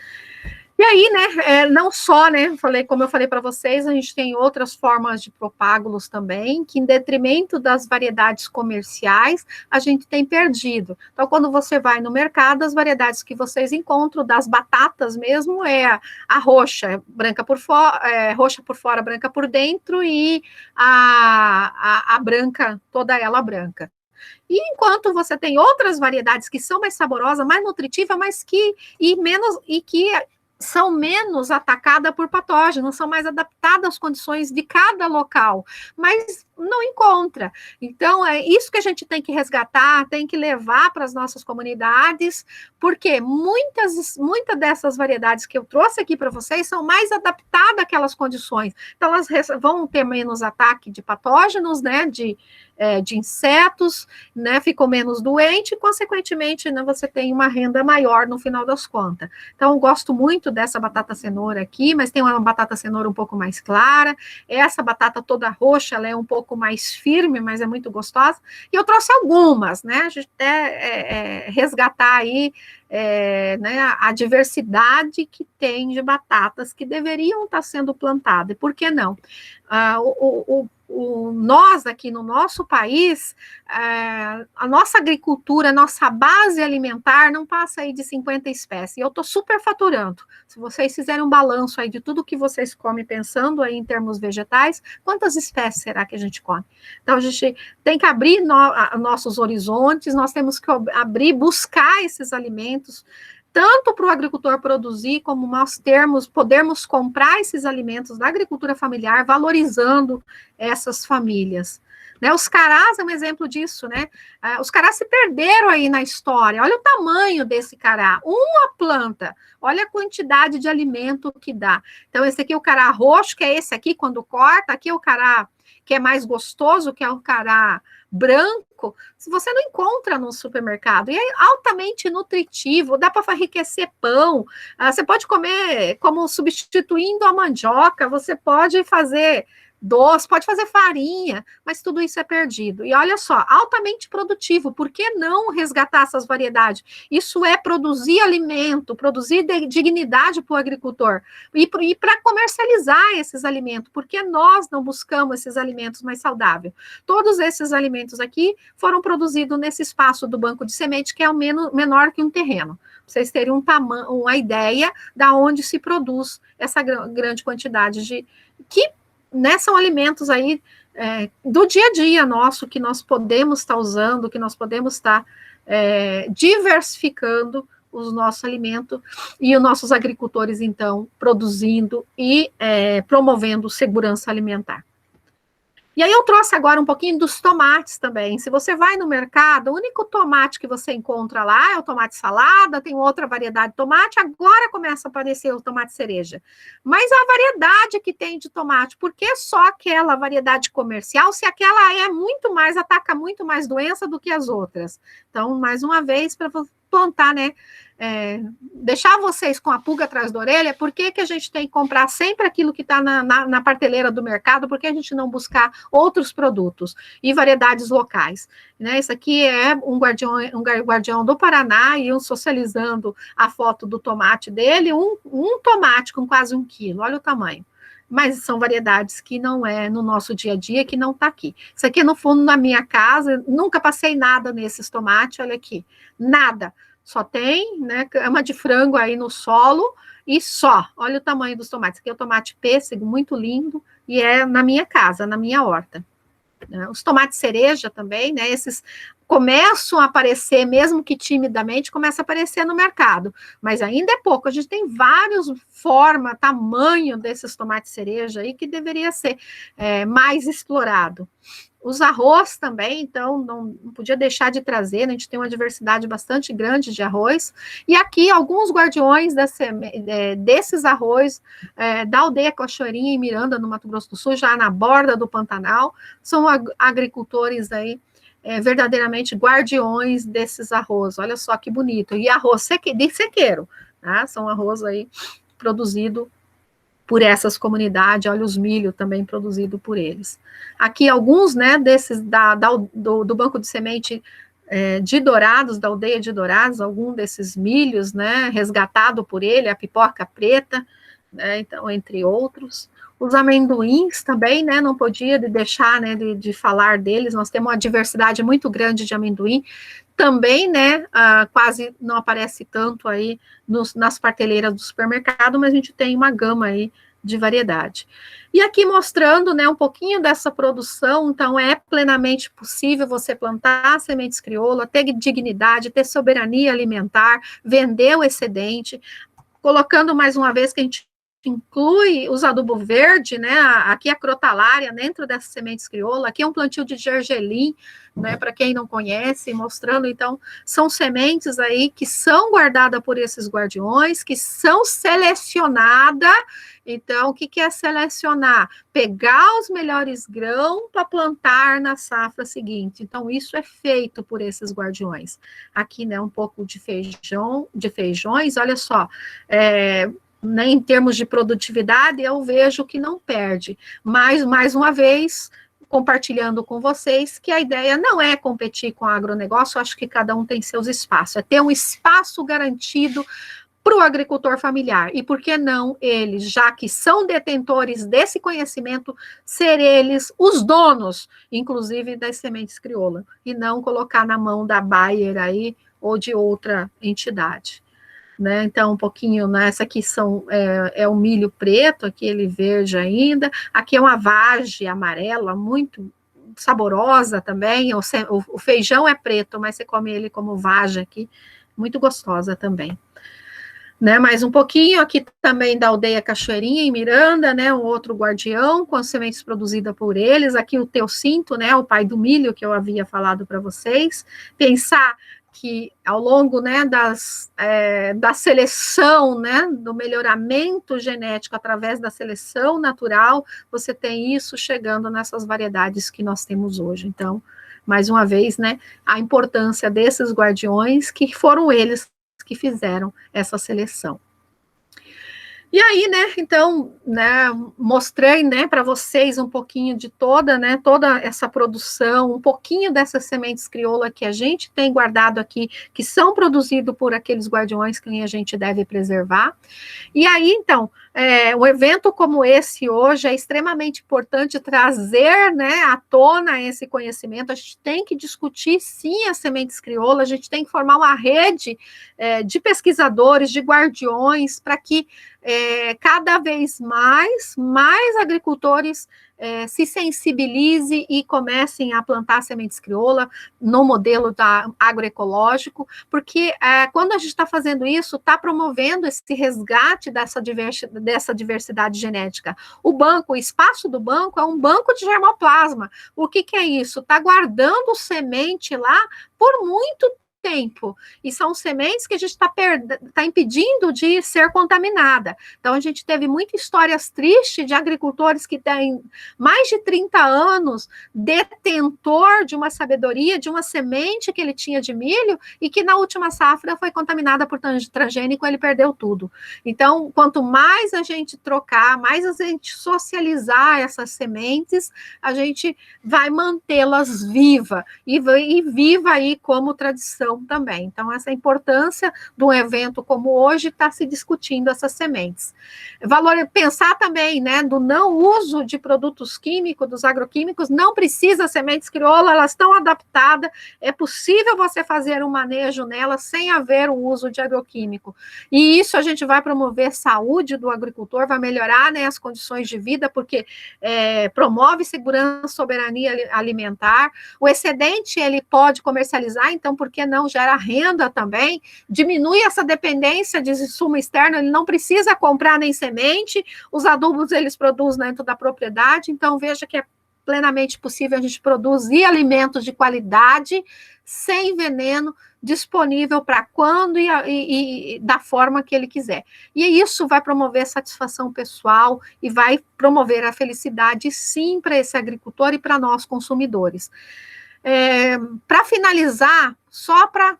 E aí, né, não só, né, como eu falei para vocês, a gente tem outras formas de propágulos também, que em detrimento das variedades comerciais, a gente tem perdido. Então, quando você vai no mercado, as variedades que vocês encontram, das batatas mesmo, é a roxa, branca por fora, roxa por fora, branca por dentro, e a branca, toda ela branca. E enquanto você tem outras variedades que são mais saborosas, mais nutritivas, mas que são menos atacadas por patógenos, são mais adaptadas às condições de cada local, mas não encontra. Então, é isso que a gente tem que resgatar, tem que levar para as nossas comunidades, porque muitas dessas variedades que eu trouxe aqui para vocês são mais adaptadas àquelas condições. Então, elas vão ter menos ataque de patógenos, né, de insetos, né, ficou menos doente, e, consequentemente, né, você tem uma renda maior no final das contas. Então, eu gosto muito dessa batata cenoura aqui, mas tem uma batata cenoura um pouco mais clara, essa batata toda roxa, ela é um pouco mais firme, mas é muito gostosa, e eu trouxe algumas, né, a gente até resgatar aí, né, a diversidade que tem de batatas que deveriam estar sendo plantadas, e por que não? Nós aqui no nosso país, a nossa agricultura, a nossa base alimentar não passa aí de 50 espécies, e eu estou super faturando. Se vocês fizerem um balanço aí de tudo que vocês comem, pensando aí em termos vegetais, quantas espécies será que a gente come? Então, a gente tem que abrir nossos horizontes, nós temos que abrir, buscar esses alimentos, tanto para o agricultor produzir, como nós podermos comprar esses alimentos da agricultura familiar, valorizando essas famílias. Né, os carás é um exemplo disso, né? Os carás se perderam aí na história. Olha o tamanho desse cará. Uma planta, olha a quantidade de alimento que dá. Então, esse aqui é o cará roxo, que é esse aqui, quando corta. Aqui é o cará que é mais gostoso, que é o cará branco, se você não encontra no supermercado, e é altamente nutritivo, dá para enriquecer pão, você pode comer como substituindo a mandioca, você pode fazer doce, pode fazer farinha, mas tudo isso é perdido. E olha só, altamente produtivo, por que não resgatar essas variedades? Isso é produzir alimento, produzir dignidade para o agricultor, e para comercializar esses alimentos, porque nós não buscamos esses alimentos mais saudáveis. Todos esses alimentos aqui foram produzidos nesse espaço do banco de semente, que é menor que um terreno. Pra vocês terem uma ideia da onde se produz essa grande quantidade que, né, são alimentos aí do dia a dia nosso, que nós podemos estar usando, que nós podemos estar diversificando os nossos alimentos, e os nossos agricultores, então, produzindo e promovendo segurança alimentar. E aí eu trouxe agora um pouquinho dos tomates também. Se você vai no mercado, o único tomate que você encontra lá é o tomate salada, tem outra variedade de tomate, agora começa a aparecer o tomate cereja. Mas a variedade que tem de tomate, por que só aquela variedade comercial, se aquela ataca muito mais doença do que as outras? Então, mais uma vez, para plantar, né? Deixar vocês com a pulga atrás da orelha, por que a gente tem que comprar sempre aquilo que está na prateleira do mercado, por que a gente não buscar outros produtos e variedades locais? Né? Isso aqui é um guardião do Paraná, e socializando a foto do tomate dele, um tomate com quase 1 quilo, olha o tamanho. Mas são variedades que não é no nosso dia a dia, que não está aqui. Isso aqui, no fundo, na minha casa, nunca passei nada nesses tomates, olha aqui, nada. Só tem, né, cama de frango aí no solo, e só. Olha o tamanho dos tomates. Aqui é o tomate pêssego, muito lindo, e é na minha casa, na minha horta. né? Os tomates cereja também, né? Esses começam a aparecer, mesmo que timidamente, começa a aparecer no mercado, mas ainda é pouco. A gente tem várias formas, tamanho desses tomates cereja aí que deveria ser mais explorado. Os arroz também, então, não podia deixar de trazer, né? A gente tem uma diversidade bastante grande de arroz, e aqui alguns guardiões desses arroz, da aldeia Cachoeirinha, em Miranda, no Mato Grosso do Sul, já na borda do Pantanal, são agricultores aí, verdadeiramente guardiões desses arroz, olha só que bonito, e arroz de sequeiro, tá? São arroz aí produzido por essas comunidades, olha os milho também produzido por eles. Aqui alguns, né, desses do banco de semente de Dourados, da aldeia de Dourados, algum desses milhos, né, resgatado por ele, a pipoca preta, né, então, entre outros. Os amendoins também, né, não podia deixar, né, de falar deles, nós temos uma diversidade muito grande de amendoim, também, né, quase não aparece tanto aí nas prateleiras do supermercado, mas a gente tem uma gama aí de variedade. E aqui mostrando, né, um pouquinho dessa produção, então é plenamente possível você plantar sementes crioula, ter dignidade, ter soberania alimentar, vender o excedente, colocando mais uma vez que a gente inclui os adubo verde, né, aqui a crotalária dentro dessas sementes crioula, aqui é um plantio de gergelim, né, para quem não conhece, mostrando, então, são sementes aí que são guardadas por esses guardiões, que são selecionadas. Então, o que é selecionar? Pegar os melhores grãos para plantar na safra seguinte. Então, isso é feito por esses guardiões. Aqui, né, um pouco de feijões, olha só, né, em termos de produtividade, eu vejo que não perde. Mas, mais uma vez, compartilhando com vocês que a ideia não é competir com o agronegócio, acho que cada um tem seus espaços, é ter um espaço garantido para o agricultor familiar, e por que não eles, já que são detentores desse conhecimento, ser eles os donos, inclusive das sementes crioula, e não colocar na mão da Bayer aí, ou de outra entidade. Né, então, um pouquinho, né, essa aqui é o milho preto, aquele verde ainda, aqui é uma vagem amarela, muito saborosa também, o feijão é preto, mas você come ele como vagem aqui, muito gostosa também. Né, mais um pouquinho, aqui também da aldeia Cachoeirinha, em Miranda, né, um outro guardião, com as sementes produzidas por eles, aqui o Teocinto, né, o pai do milho, que eu havia falado para vocês, pensar que ao longo, né, da seleção, né, do melhoramento genético através da seleção natural, você tem isso chegando nessas variedades que nós temos hoje. Então, mais uma vez, né, a importância desses guardiões, que foram eles que fizeram essa seleção. E aí, né, então, né, mostrei, né, para vocês um pouquinho de toda essa produção, um pouquinho dessas sementes crioula que a gente tem guardado aqui, que são produzidos por aqueles guardiões que a gente deve preservar. E aí, então, um evento como esse hoje é extremamente importante trazer, né, à tona esse conhecimento. A gente tem que discutir, sim, as sementes crioula, a gente tem que formar uma rede de pesquisadores, de guardiões, para que cada vez mais agricultores se sensibilizem e comecem a plantar sementes crioula no modelo agroecológico, porque quando a gente está fazendo isso, está promovendo esse resgate dessa diversidade genética. O espaço do banco é um banco de germoplasma. O que é isso? Está guardando semente lá por muito tempo, e são sementes que a gente está impedindo de ser contaminada. Então, a gente teve muitas histórias tristes de agricultores que têm mais de 30 anos, detentor de uma sabedoria, de uma semente que ele tinha de milho, e que na última safra foi contaminada por transgênico, ele perdeu tudo. Então, quanto mais a gente trocar, mais a gente socializar essas sementes, a gente vai mantê-las vivas, e viva aí como tradição extensão também. Então, essa importância de um evento como hoje está se discutindo essas sementes. Pensar também, né, do não uso de produtos químicos, dos agroquímicos, não precisa sementes crioula, elas estão adaptadas, é possível você fazer um manejo nelas sem haver o uso de agroquímico. E isso a gente vai promover saúde do agricultor, vai melhorar, né, as condições de vida, porque promove segurança, soberania alimentar. O excedente ele pode comercializar, então por que não gera renda também? Diminui essa dependência de insumo externo, ele não precisa comprar nem semente, os adubos eles produzem dentro da propriedade, então veja que é plenamente possível a gente produzir alimentos de qualidade, sem veneno, disponível para quando e da forma que ele quiser. E isso vai promover satisfação pessoal e vai promover a felicidade, sim, para esse agricultor e para nós consumidores. Para finalizar, só para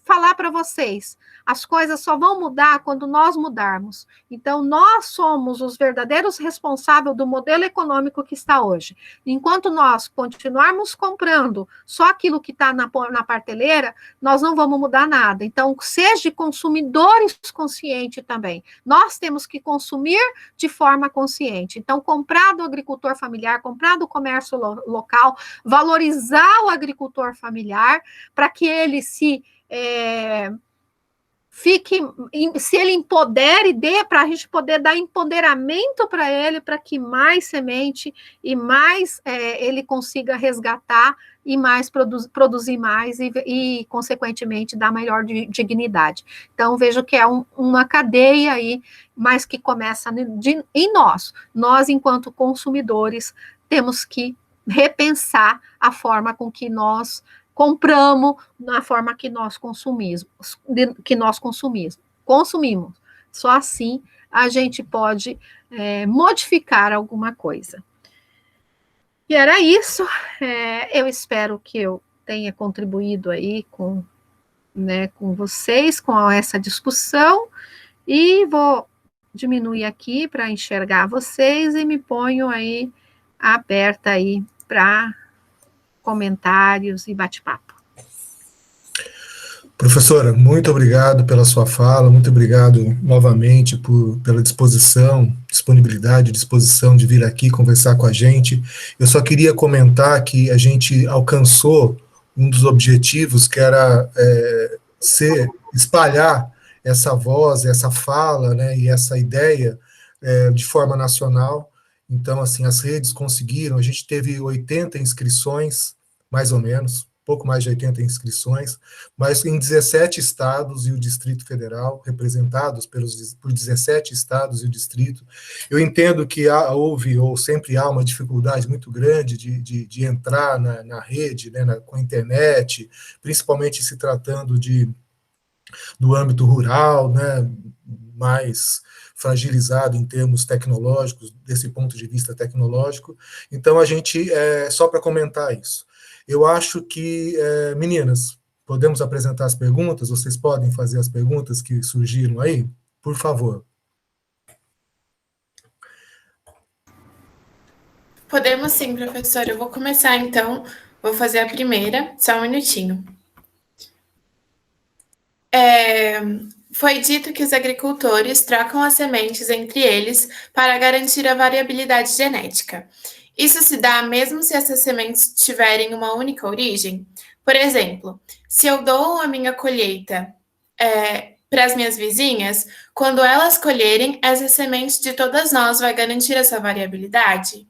falar para vocês, as coisas só vão mudar quando nós mudarmos. Então, nós somos os verdadeiros responsáveis do modelo econômico que está hoje. Enquanto nós continuarmos comprando só aquilo que está na prateleira, nós não vamos mudar nada. Então, seja consumidores conscientes também. Nós temos que consumir de forma consciente. Então, comprar do agricultor familiar, comprar do comércio local, valorizar o agricultor familiar, para que ele se ele empodere, dê para a gente poder dar empoderamento para ele, para que mais semente e mais ele consiga resgatar e mais produzir mais e, consequentemente, dar melhor dignidade. Então, vejo que é uma cadeia aí, mas que começa em nós. Nós, enquanto consumidores, temos que repensar a forma com que nós compramos, na forma que nós consumimos. Só assim a gente pode modificar alguma coisa. E era isso. Eu espero que eu tenha contribuído aí com vocês, com essa discussão, e vou diminuir aqui para enxergar vocês e me ponho aí aberta aí para comentários e bate-papo. Professora, muito obrigado pela sua fala, muito obrigado novamente pela disponibilidade, disposição de vir aqui conversar com a gente. Eu só queria comentar que a gente alcançou um dos objetivos, que era espalhar essa voz, essa fala, né, e essa ideia de forma nacional. Então, assim, as redes conseguiram, a gente teve 80 inscrições, mais ou menos, pouco mais de 80 inscrições, mas em 17 estados e o Distrito Federal, representados por 17 estados e o Distrito. Eu entendo que houve, ou sempre há, uma dificuldade muito grande de entrar na rede, né, com a internet, principalmente se tratando do âmbito rural, né, mais fragilizado em termos tecnológicos, desse ponto de vista tecnológico. Então, a gente, só para comentar isso, eu acho que, meninas, podemos apresentar as perguntas? Vocês podem fazer as perguntas que surgiram aí? Por favor. Podemos sim, professor. Eu vou começar, então. Vou fazer a primeira, só um minutinho. Foi dito que os agricultores trocam as sementes entre eles para garantir a variabilidade genética. Isso se dá mesmo se essas sementes tiverem uma única origem? Por exemplo, se eu dou a minha colheita para as minhas vizinhas, quando elas colherem, essa semente de todas nós vai garantir essa variabilidade?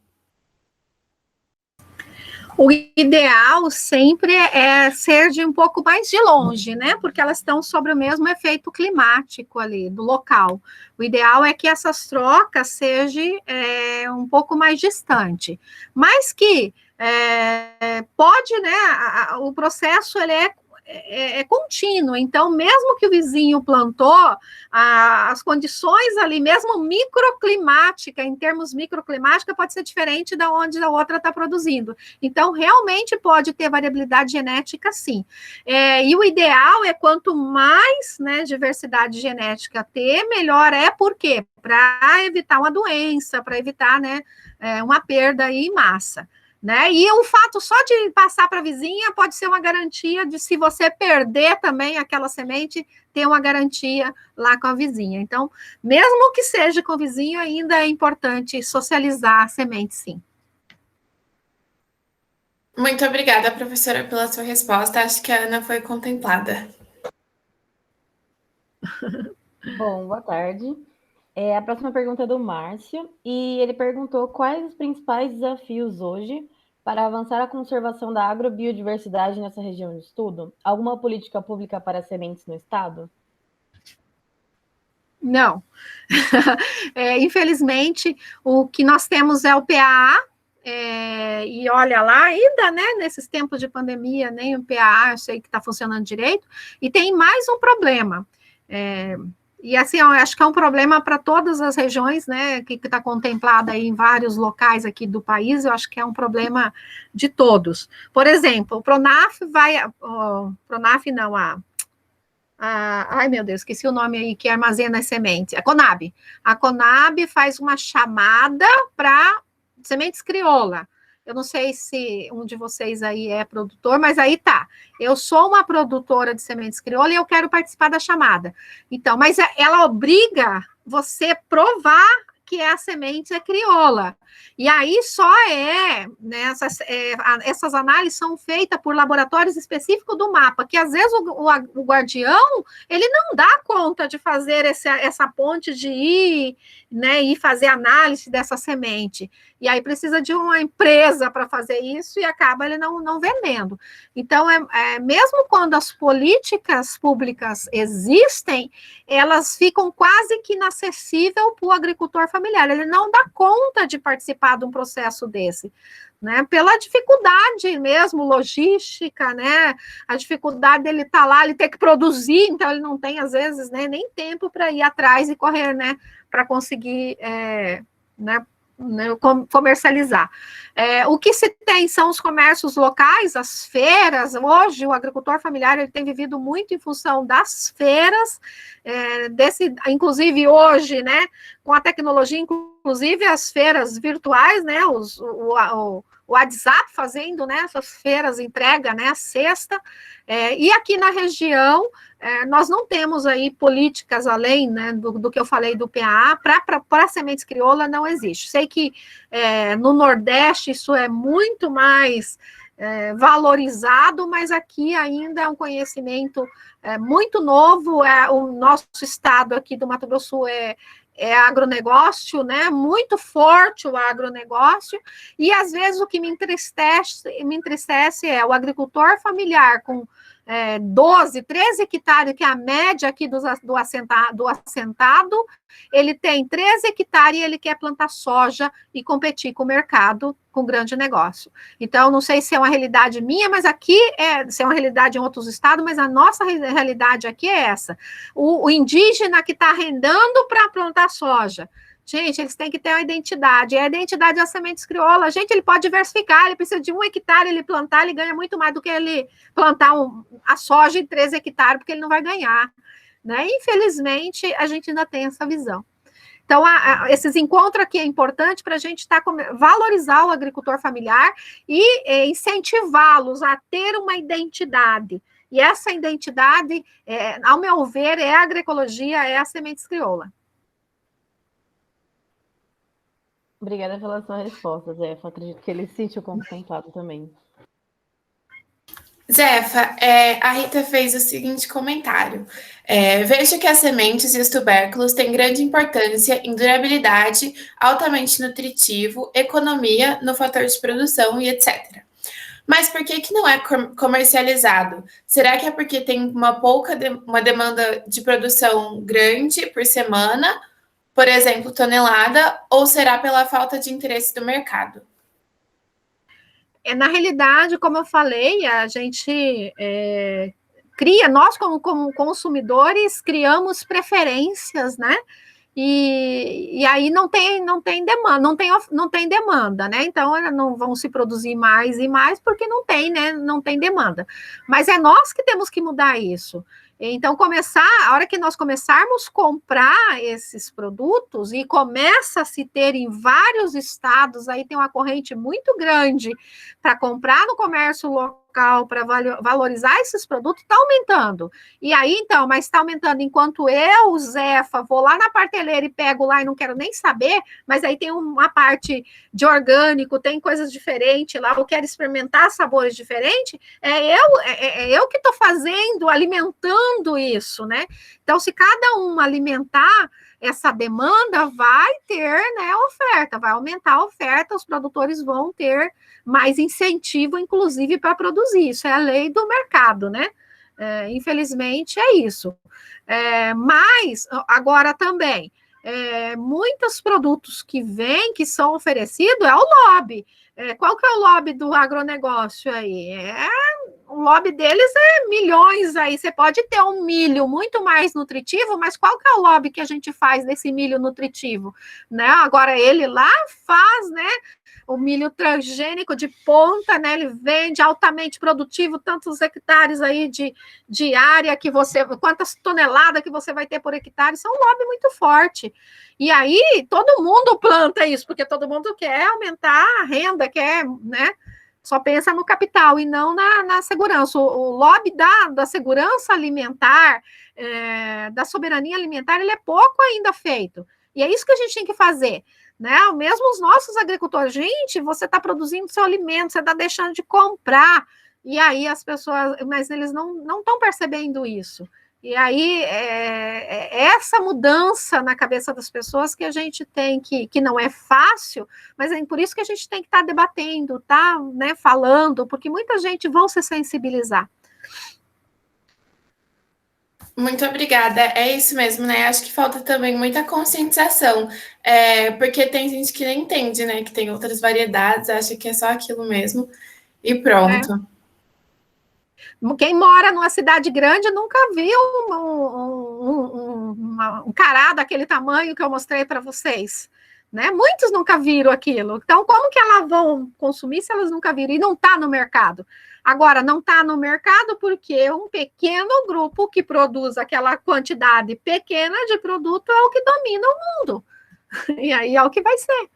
O ideal sempre é ser de um pouco mais de longe, né? Porque elas estão sobre o mesmo efeito climático ali, do local. O ideal é que essas trocas sejam um pouco mais distante. Mas que pode, né? O processo ele é contínuo, então mesmo que o vizinho plantou, as condições ali, mesmo microclimática, em termos microclimática, pode ser diferente da onde a outra está produzindo. Então, realmente pode ter variabilidade genética, sim. E o ideal é quanto mais, né, diversidade genética ter, melhor é, por quê? Para evitar uma doença, para evitar, né, uma perda em massa. né? E o fato só de passar para a vizinha pode ser uma garantia de, se você perder também aquela semente, ter uma garantia lá com a vizinha. Então, mesmo que seja com o vizinho, ainda é importante socializar a semente, sim. Muito obrigada, professora, pela sua resposta. Acho que a Ana foi contemplada. Bom, boa tarde. A próxima pergunta é do Márcio, e ele perguntou quais os principais desafios hoje para avançar a conservação da agrobiodiversidade nessa região de estudo? Alguma política pública para sementes no estado? Não. Infelizmente, o que nós temos é o PAA, e olha lá, ainda, né, nesses tempos de pandemia, nem o PAA eu sei que está funcionando direito, e tem mais um problema, e assim, eu acho que é um problema para todas as regiões, né, que está contemplada aí em vários locais aqui do país, eu acho que é um problema de todos. Por exemplo, o Pronaf Pronaf não, ai meu Deus, esqueci o nome aí, que armazena as sementes, a Conab. A Conab faz uma chamada para sementes crioula. Eu não sei se um de vocês aí é produtor, mas aí tá. Eu sou uma produtora de sementes crioula e eu quero participar da chamada. Então, mas ela obriga você provar que a semente é crioula. E aí só né, essas análises são feitas por laboratórios específicos do mapa, que às vezes o guardião, ele não dá conta de fazer essa ponte de ir, né, e fazer análise dessa semente. E aí precisa de uma empresa para fazer isso e acaba ele não vendendo. Então, mesmo quando as políticas públicas existem, elas ficam quase que inacessíveis para o agricultor familiar. Ele não dá conta de participar de um processo desse, né? Pela dificuldade mesmo, logística, né? A dificuldade dele estar lá, ele ter que produzir, então ele não tem, às vezes, né, nem tempo para ir atrás e correr, né? Para conseguir, né, comercializar. O que se tem são os comércios locais, as feiras. Hoje, o agricultor familiar ele tem vivido muito em função das feiras, inclusive hoje, né, com a tecnologia, inclusive as feiras virtuais, né, o WhatsApp fazendo, né, essas feiras, entrega, né, a cesta, e aqui na região, nós não temos aí políticas além, né, do que eu falei do PAA, para sementes crioula não existe. Sei que no Nordeste isso é muito mais valorizado, mas aqui ainda é um conhecimento muito novo. O nosso estado aqui do Mato Grosso é agronegócio, né? Muito forte o agronegócio, e às vezes o que me entristece é o agricultor familiar com 12, 13 hectares, que é a média aqui do assentado, ele tem 13 hectares e ele quer plantar soja e competir com o mercado, com grande negócio. Então, não sei se é uma realidade minha, mas aqui se é uma realidade em outros estados, mas a nossa realidade aqui é essa. O indígena que está arrendando para plantar soja, gente, eles têm que ter uma identidade. A identidade das sementes crioula. Gente, ele pode diversificar, ele precisa de 1 hectare, ele plantar, ele ganha muito mais do que ele plantar a soja em 13 hectares, porque ele não vai ganhar, né? Infelizmente, a gente ainda tem essa visão. Então, esses encontros aqui é importante para a gente valorizar o agricultor familiar e incentivá-los a ter uma identidade. E essa identidade, ao meu ver, é a agroecologia, é a sementes crioula. Obrigada pela sua resposta, Zefa. Acredito que ele se sentiu contemplado também. Zefa, a Rita fez o seguinte comentário. Vejo que as sementes e os tubérculos têm grande importância em durabilidade, altamente nutritivo, economia no fator de produção e etc. Mas por que não é comercializado? Será que é porque tem uma demanda de produção grande por semana, por exemplo, tonelada, ou será pela falta de interesse do mercado? Na realidade, como eu falei, a gente cria, nós como consumidores, criamos preferências, né? E aí não tem demanda, não tem demanda, né? Então, não vão se produzir mais e mais porque não tem, né? Não tem demanda. Mas é nós que temos que mudar isso. Então, a hora que nós começarmos a comprar esses produtos, e começa a se ter em vários estados, aí tem uma corrente muito grande para comprar no comércio local, para valorizar esses produtos, está aumentando. E aí, então, mas está aumentando enquanto eu, Zefa, vou lá na prateleira e pego lá e não quero nem saber, mas aí tem uma parte de orgânico, tem coisas diferentes lá, eu quero experimentar sabores diferentes, é eu que estou fazendo, alimentando isso, né? Então, se cada um alimentar essa demanda, vai ter, né, oferta, vai aumentar a oferta, os produtores vão ter mais incentivo, inclusive, para produzir. Isso é a lei do mercado, né? Infelizmente, é isso. Mas, agora também, muitos produtos que vêm, que são oferecidos, é o lobby. Qual que é o lobby do agronegócio aí? O lobby deles é milhões aí. Você pode ter um milho muito mais nutritivo, mas qual que é o lobby que a gente faz desse milho nutritivo? Né? Agora, ele lá faz, né? O milho transgênico de ponta, né? Ele vende altamente produtivo, tantos hectares aí de área que você, quantas toneladas que você vai ter por hectare, isso é um lobby muito forte. E aí todo mundo planta isso, porque todo mundo quer aumentar a renda, quer, né? Só pensa no capital e não na segurança. O lobby da segurança alimentar, da soberania alimentar, ele é pouco ainda feito. E é isso que a gente tem que fazer. Né? Mesmo os nossos agricultores, gente, você está produzindo seu alimento, você está deixando de comprar, e aí as pessoas, mas eles não estão percebendo isso. E aí essa mudança na cabeça das pessoas que a gente tem que não é fácil, mas é por isso que a gente tem que estar debatendo, tá, né, falando, porque muita gente vão se sensibilizar. Muito obrigada, é isso mesmo, né? Acho que falta também muita conscientização, porque tem gente que nem entende, né? Que tem outras variedades, acha que é só aquilo mesmo e pronto. Quem mora numa cidade grande nunca viu um cará daquele tamanho que eu mostrei para vocês. Né? Muitos nunca viram aquilo. Então, como que elas vão consumir se elas nunca viram? E não está no mercado. Agora, não está no mercado porque um pequeno grupo que produz aquela quantidade pequena de produto é o que domina o mundo. E aí é o que vai ser.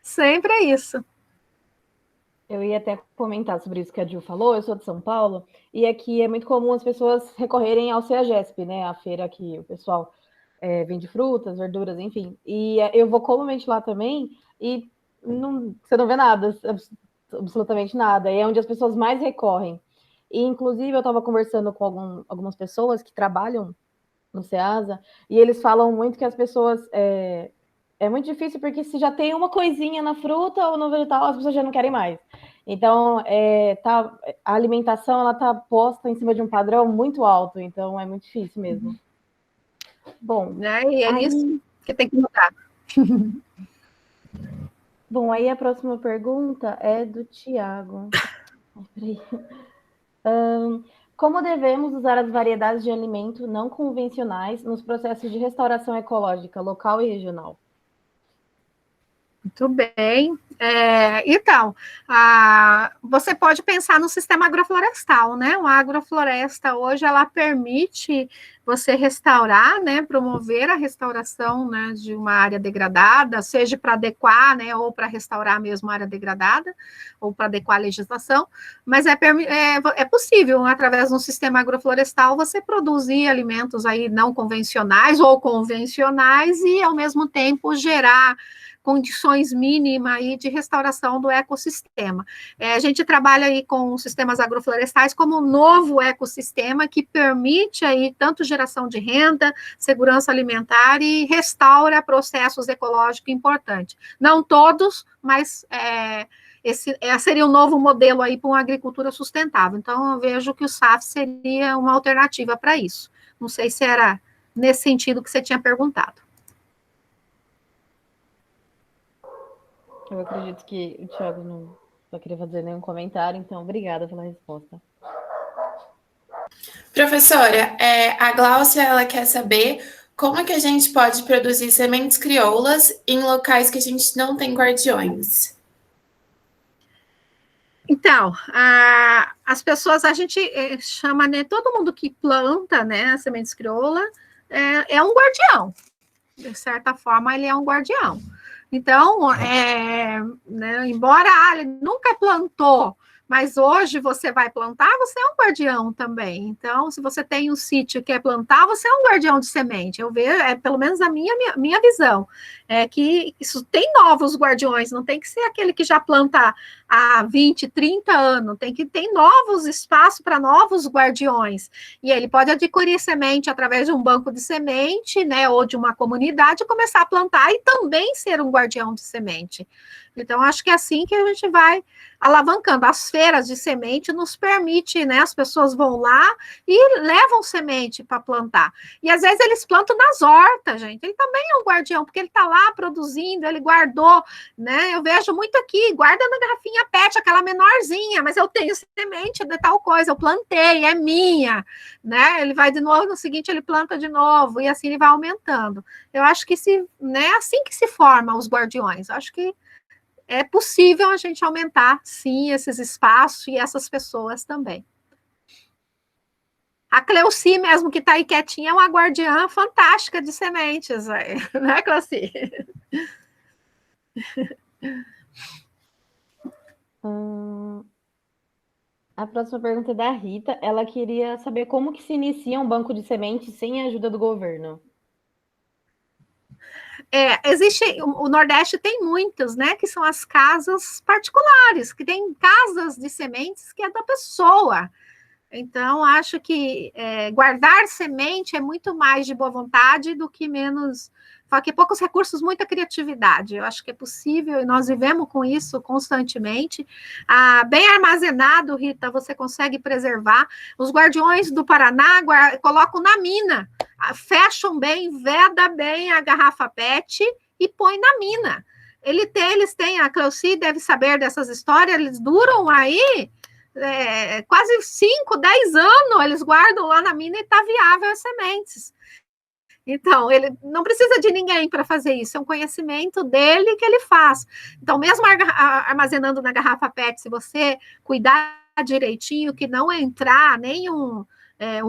Sempre é isso. Eu ia até comentar sobre isso que a Gil falou. Eu sou de São Paulo e aqui é muito comum as pessoas recorrerem ao CEAGESP, né? A feira que o pessoal vende frutas, verduras, enfim. E eu vou comumente lá também e você não vê nada, absolutamente nada. E é onde as pessoas mais recorrem. E, inclusive, eu estava conversando com algumas pessoas que trabalham no Ceasa e eles falam muito que as pessoas... É muito difícil porque se já tem uma coisinha na fruta ou no vegetal, as pessoas já não querem mais. Então, a alimentação ela está posta em cima de um padrão muito alto, então é muito difícil mesmo. Bom, e é isso que tem que mudar. Bom, aí a próxima pergunta é do Tiago. Como devemos usar as variedades de alimento não convencionais nos processos de restauração ecológica local e regional? Muito bem. Então, você pode pensar no sistema agroflorestal, né? A agrofloresta hoje ela permite você restaurar, né? Promover a restauração, né, de uma área degradada, seja para adequar, né? Ou para restaurar mesmo a área degradada, ou para adequar a legislação. Mas é possível, através de um sistema agroflorestal, você produzir alimentos aí não convencionais ou convencionais e, ao mesmo tempo, gerar condições mínimas aí de restauração do ecossistema. A gente trabalha aí com sistemas agroflorestais como um novo ecossistema que permite aí tanto geração de renda, segurança alimentar e restaura processos ecológicos importantes. Não todos, mas esse seria um novo modelo aí para uma agricultura sustentável. Então, eu vejo que o SAF seria uma alternativa para isso. Não sei se era nesse sentido que você tinha perguntado. Eu acredito que o Thiago não queria fazer nenhum comentário, então obrigada pela resposta. Professora, a Gláucia ela quer saber como é que a gente pode produzir sementes crioulas em locais que a gente não tem guardiões. Então, as pessoas, a gente chama, né, todo mundo que planta, né, as sementes crioula, é um guardião. De certa forma, ele é um guardião. Então, né, embora ele nunca plantou, mas hoje você vai plantar, você é um guardião também. Então, se você tem um sítio e quer plantar, você é um guardião de semente. Eu vejo, pelo menos a minha visão, é que isso tem novos guardiões, não tem que ser aquele que já planta há 20, 30 anos, tem que ter novos espaços para novos guardiões. E ele pode adquirir semente através de um banco de semente, né, ou de uma comunidade, começar a plantar e também ser um guardião de semente. Então, acho que é assim que a gente vai alavancando. As feiras de semente nos permite, né? As pessoas vão lá e levam semente para plantar. E às vezes eles plantam nas hortas, gente. Ele também é um guardião, porque ele está lá produzindo, ele guardou, né? Eu vejo muito aqui, guarda na garrafinha PET, aquela menorzinha, mas eu tenho semente de tal coisa, eu plantei, é minha, né? Ele vai de novo, no seguinte ele planta de novo, e assim ele vai aumentando. Eu acho que né, é assim que se formam os guardiões. Eu acho que é possível a gente aumentar, sim, esses espaços e essas pessoas também. A Cleuci mesmo, que está aí quietinha, é uma guardiã fantástica de sementes, né, Cleuci? A próxima pergunta é da Rita. Ela queria saber como que se inicia um banco de sementes sem a ajuda do governo. O Nordeste tem muitos, né, que são as casas particulares, que tem casas de sementes que é da pessoa. Então, acho que guardar semente é muito mais de boa vontade do que menos. Só que poucos recursos, muita criatividade. Eu acho que é possível e nós vivemos com isso constantemente. Bem armazenado, Rita, você consegue preservar. Os guardiões do Paraná colocam na mina, fecham bem, veda bem a garrafa PET e põe na mina. Eles têm, a Cleuci deve saber dessas histórias, eles duram aí quase 5, 10 anos, eles guardam lá na mina e está viável as sementes. Então, ele não precisa de ninguém para fazer isso, é um conhecimento dele que ele faz. Então, mesmo armazenando na garrafa PET, se você cuidar direitinho, que não entrar nenhum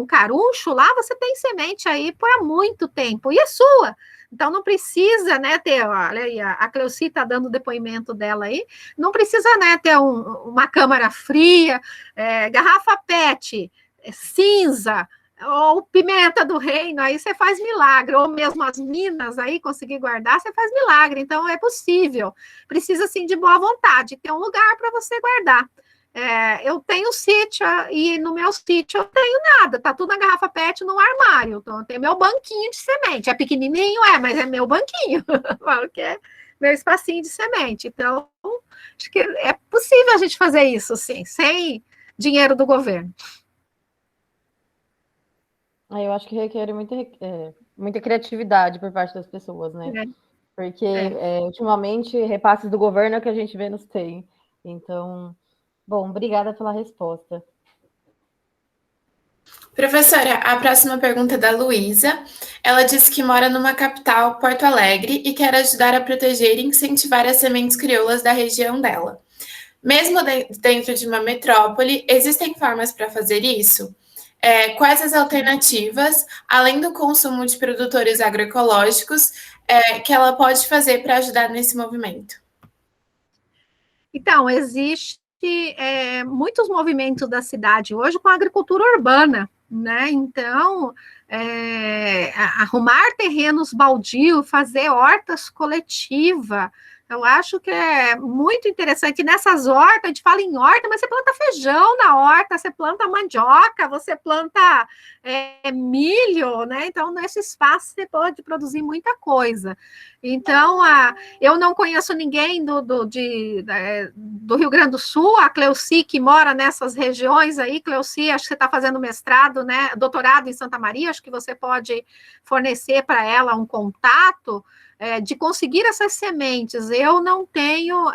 caruncho lá, você tem semente aí por muito tempo, e é sua. Então, não precisa, né, ter, olha aí, a Cleuci está dando o depoimento dela aí, não precisa, né, ter uma câmara fria, garrafa PET, cinza, ou pimenta do reino, aí você faz milagre, ou mesmo as minas aí, conseguir guardar, você faz milagre, então é possível, precisa, sim, de boa vontade, ter um lugar para você guardar. Eu tenho sítio, e no meu sítio eu tenho nada, tá tudo na garrafa PET no armário, então eu tenho meu banquinho de semente, é pequenininho, mas é meu banquinho, que é meu espacinho de semente, então acho que é possível a gente fazer isso, sim, sem dinheiro do governo. Eu acho que requer muita criatividade por parte das pessoas, né? Porque ultimamente repasses do governo é o que a gente vê nos tem. Então, bom, obrigada pela resposta. Professora, a próxima pergunta é da Luísa. Ela disse que mora numa capital, Porto Alegre, e quer ajudar a proteger e incentivar as sementes crioulas da região dela. Mesmo dentro de uma metrópole, existem formas para fazer isso? Quais as alternativas, além do consumo de produtores agroecológicos, que ela pode fazer para ajudar nesse movimento? Então, existe muitos movimentos da cidade hoje com a agricultura urbana, né? Então, arrumar terrenos baldios, fazer hortas coletivas, eu acho que é muito interessante. Nessas hortas, a gente fala em horta, mas você planta feijão na horta, você planta mandioca, você planta milho, né? Então, nesse espaço, você pode produzir muita coisa. Então, eu não conheço ninguém do Rio Grande do Sul, a Cleuci, que mora nessas regiões aí. Cleuci, acho que você está fazendo mestrado, né? Doutorado em Santa Maria, acho que você pode fornecer para ela um contato. de conseguir essas sementes, eu não tenho,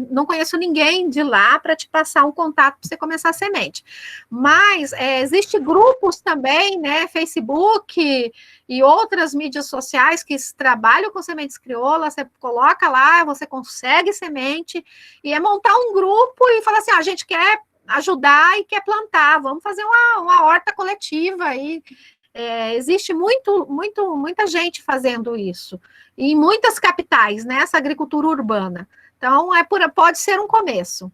não conheço ninguém de lá para te passar um contato para você começar a semente. Mas existem grupos também, né, Facebook e outras mídias sociais que trabalham com sementes crioulas, você coloca lá, você consegue semente, e é montar um grupo e falar assim, a gente quer ajudar e quer plantar, vamos fazer uma horta coletiva aí. Existe muita gente fazendo isso, em muitas capitais, né, essa agricultura urbana. Então, pode ser um começo,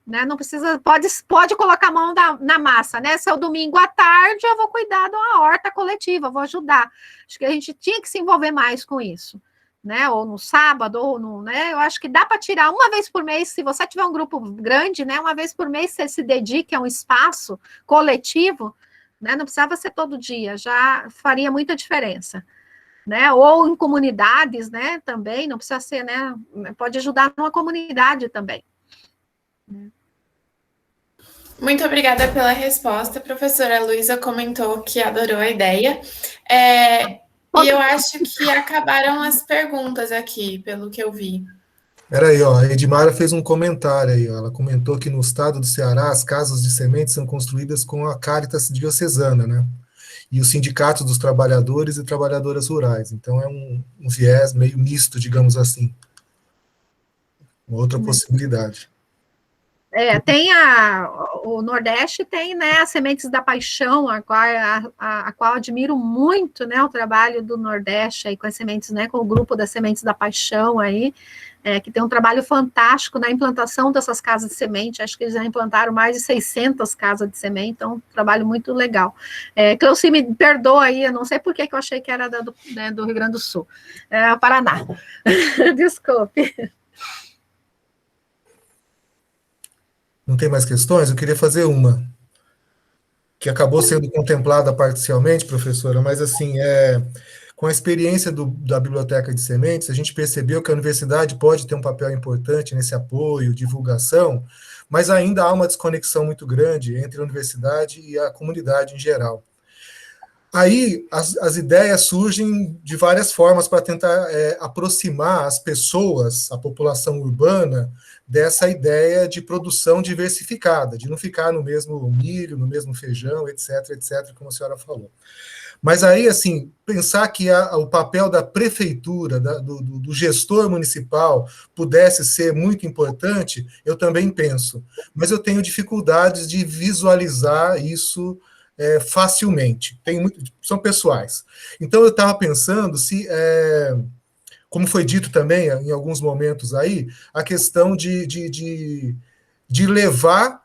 né, não precisa, pode colocar a mão na massa, né, se é o domingo à tarde, eu vou cuidar de uma horta coletiva, vou ajudar. Acho que a gente tinha que se envolver mais com isso, né, ou no sábado, ou no, né, eu acho que dá para tirar uma vez por mês, se você tiver um grupo grande, né, uma vez por mês você se dedique a um espaço coletivo, né, não precisava ser todo dia, já faria muita diferença, né, ou em comunidades, né, também, não precisa ser, né, pode ajudar numa comunidade também. Muito obrigada pela resposta, professora Luísa comentou que adorou a ideia, e eu acho que acabaram as perguntas aqui, pelo que eu vi. Peraí, ó, a Edmara fez um comentário aí, ó, ela comentou que no estado do Ceará as casas de sementes são construídas com a Caritas diocesana, né? E os sindicatos dos trabalhadores e trabalhadoras rurais. Então é um viés meio misto, digamos assim. Uma outra possibilidade. Tem o Nordeste tem, né, as Sementes da Paixão, a qual admiro muito, né, o trabalho do Nordeste aí com as sementes, né, com o grupo das Sementes da Paixão aí, que tem um trabalho fantástico na implantação dessas casas de semente. Acho que eles já implantaram mais de 600 casas de semente, então um trabalho muito legal. Cleuci, me perdoa aí, eu não sei por que eu achei que era do Rio Grande do Sul, Paraná. Desculpe. Não tem mais questões? Eu queria fazer uma, que acabou sendo contemplada parcialmente, professora, mas assim, com a experiência da Biblioteca de Sementes, a gente percebeu que a universidade pode ter um papel importante nesse apoio, divulgação, mas ainda há uma desconexão muito grande entre a universidade e a comunidade em geral. Aí, as ideias surgem de várias formas para tentar aproximar as pessoas, a população urbana, dessa ideia de produção diversificada, de não ficar no mesmo milho, no mesmo feijão, etc., como a senhora falou. Mas aí, assim, pensar que o papel da prefeitura, do gestor municipal, pudesse ser muito importante, eu também penso. Mas eu tenho dificuldades de visualizar isso facilmente. São pessoais. Então, eu estava pensando se... como foi dito também em alguns momentos aí, a questão de levar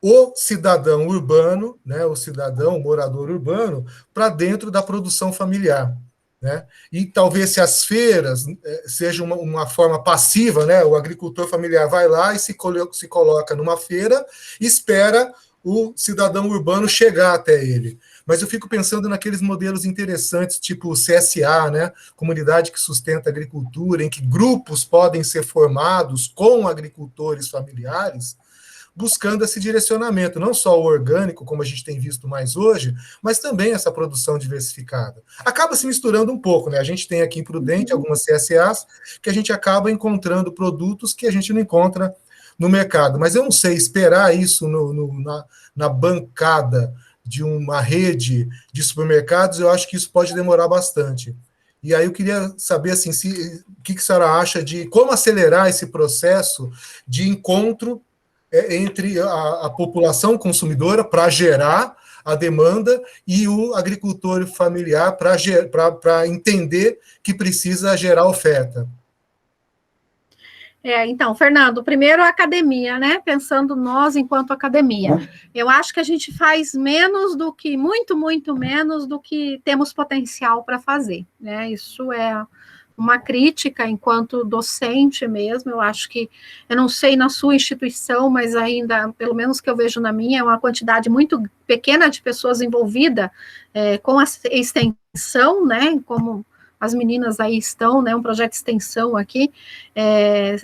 o cidadão urbano, né, o cidadão, o morador urbano, para dentro da produção familiar. Né? E talvez se as feiras sejam uma forma passiva, né, o agricultor familiar vai lá e se coloca numa feira e espera o cidadão urbano chegar até ele. Mas eu fico pensando naqueles modelos interessantes, tipo o CSA, né? Comunidade que sustenta a agricultura, em que grupos podem ser formados com agricultores familiares, buscando esse direcionamento, não só o orgânico, como a gente tem visto mais hoje, mas também essa produção diversificada. Acaba se misturando um pouco, né? A gente tem aqui em Prudente algumas CSAs que a gente acaba encontrando produtos que a gente não encontra no mercado. Mas eu não sei, esperar isso na bancada de uma rede de supermercados, eu acho que isso pode demorar bastante. E aí eu queria saber assim, o que a senhora acha de como acelerar esse processo de encontro entre a população consumidora para gerar a demanda e o agricultor familiar para entender que precisa gerar oferta. Então, Fernando, primeiro a academia, né? Pensando nós enquanto academia. Eu acho que a gente faz menos do que, muito menos do que temos potencial para fazer, né? Isso é uma crítica enquanto docente mesmo. Eu acho que, eu não sei na sua instituição, mas ainda, pelo menos que eu vejo na minha, é uma quantidade muito pequena de pessoas envolvidas com a extensão, né? Como as meninas aí estão, né, um projeto de extensão aqui,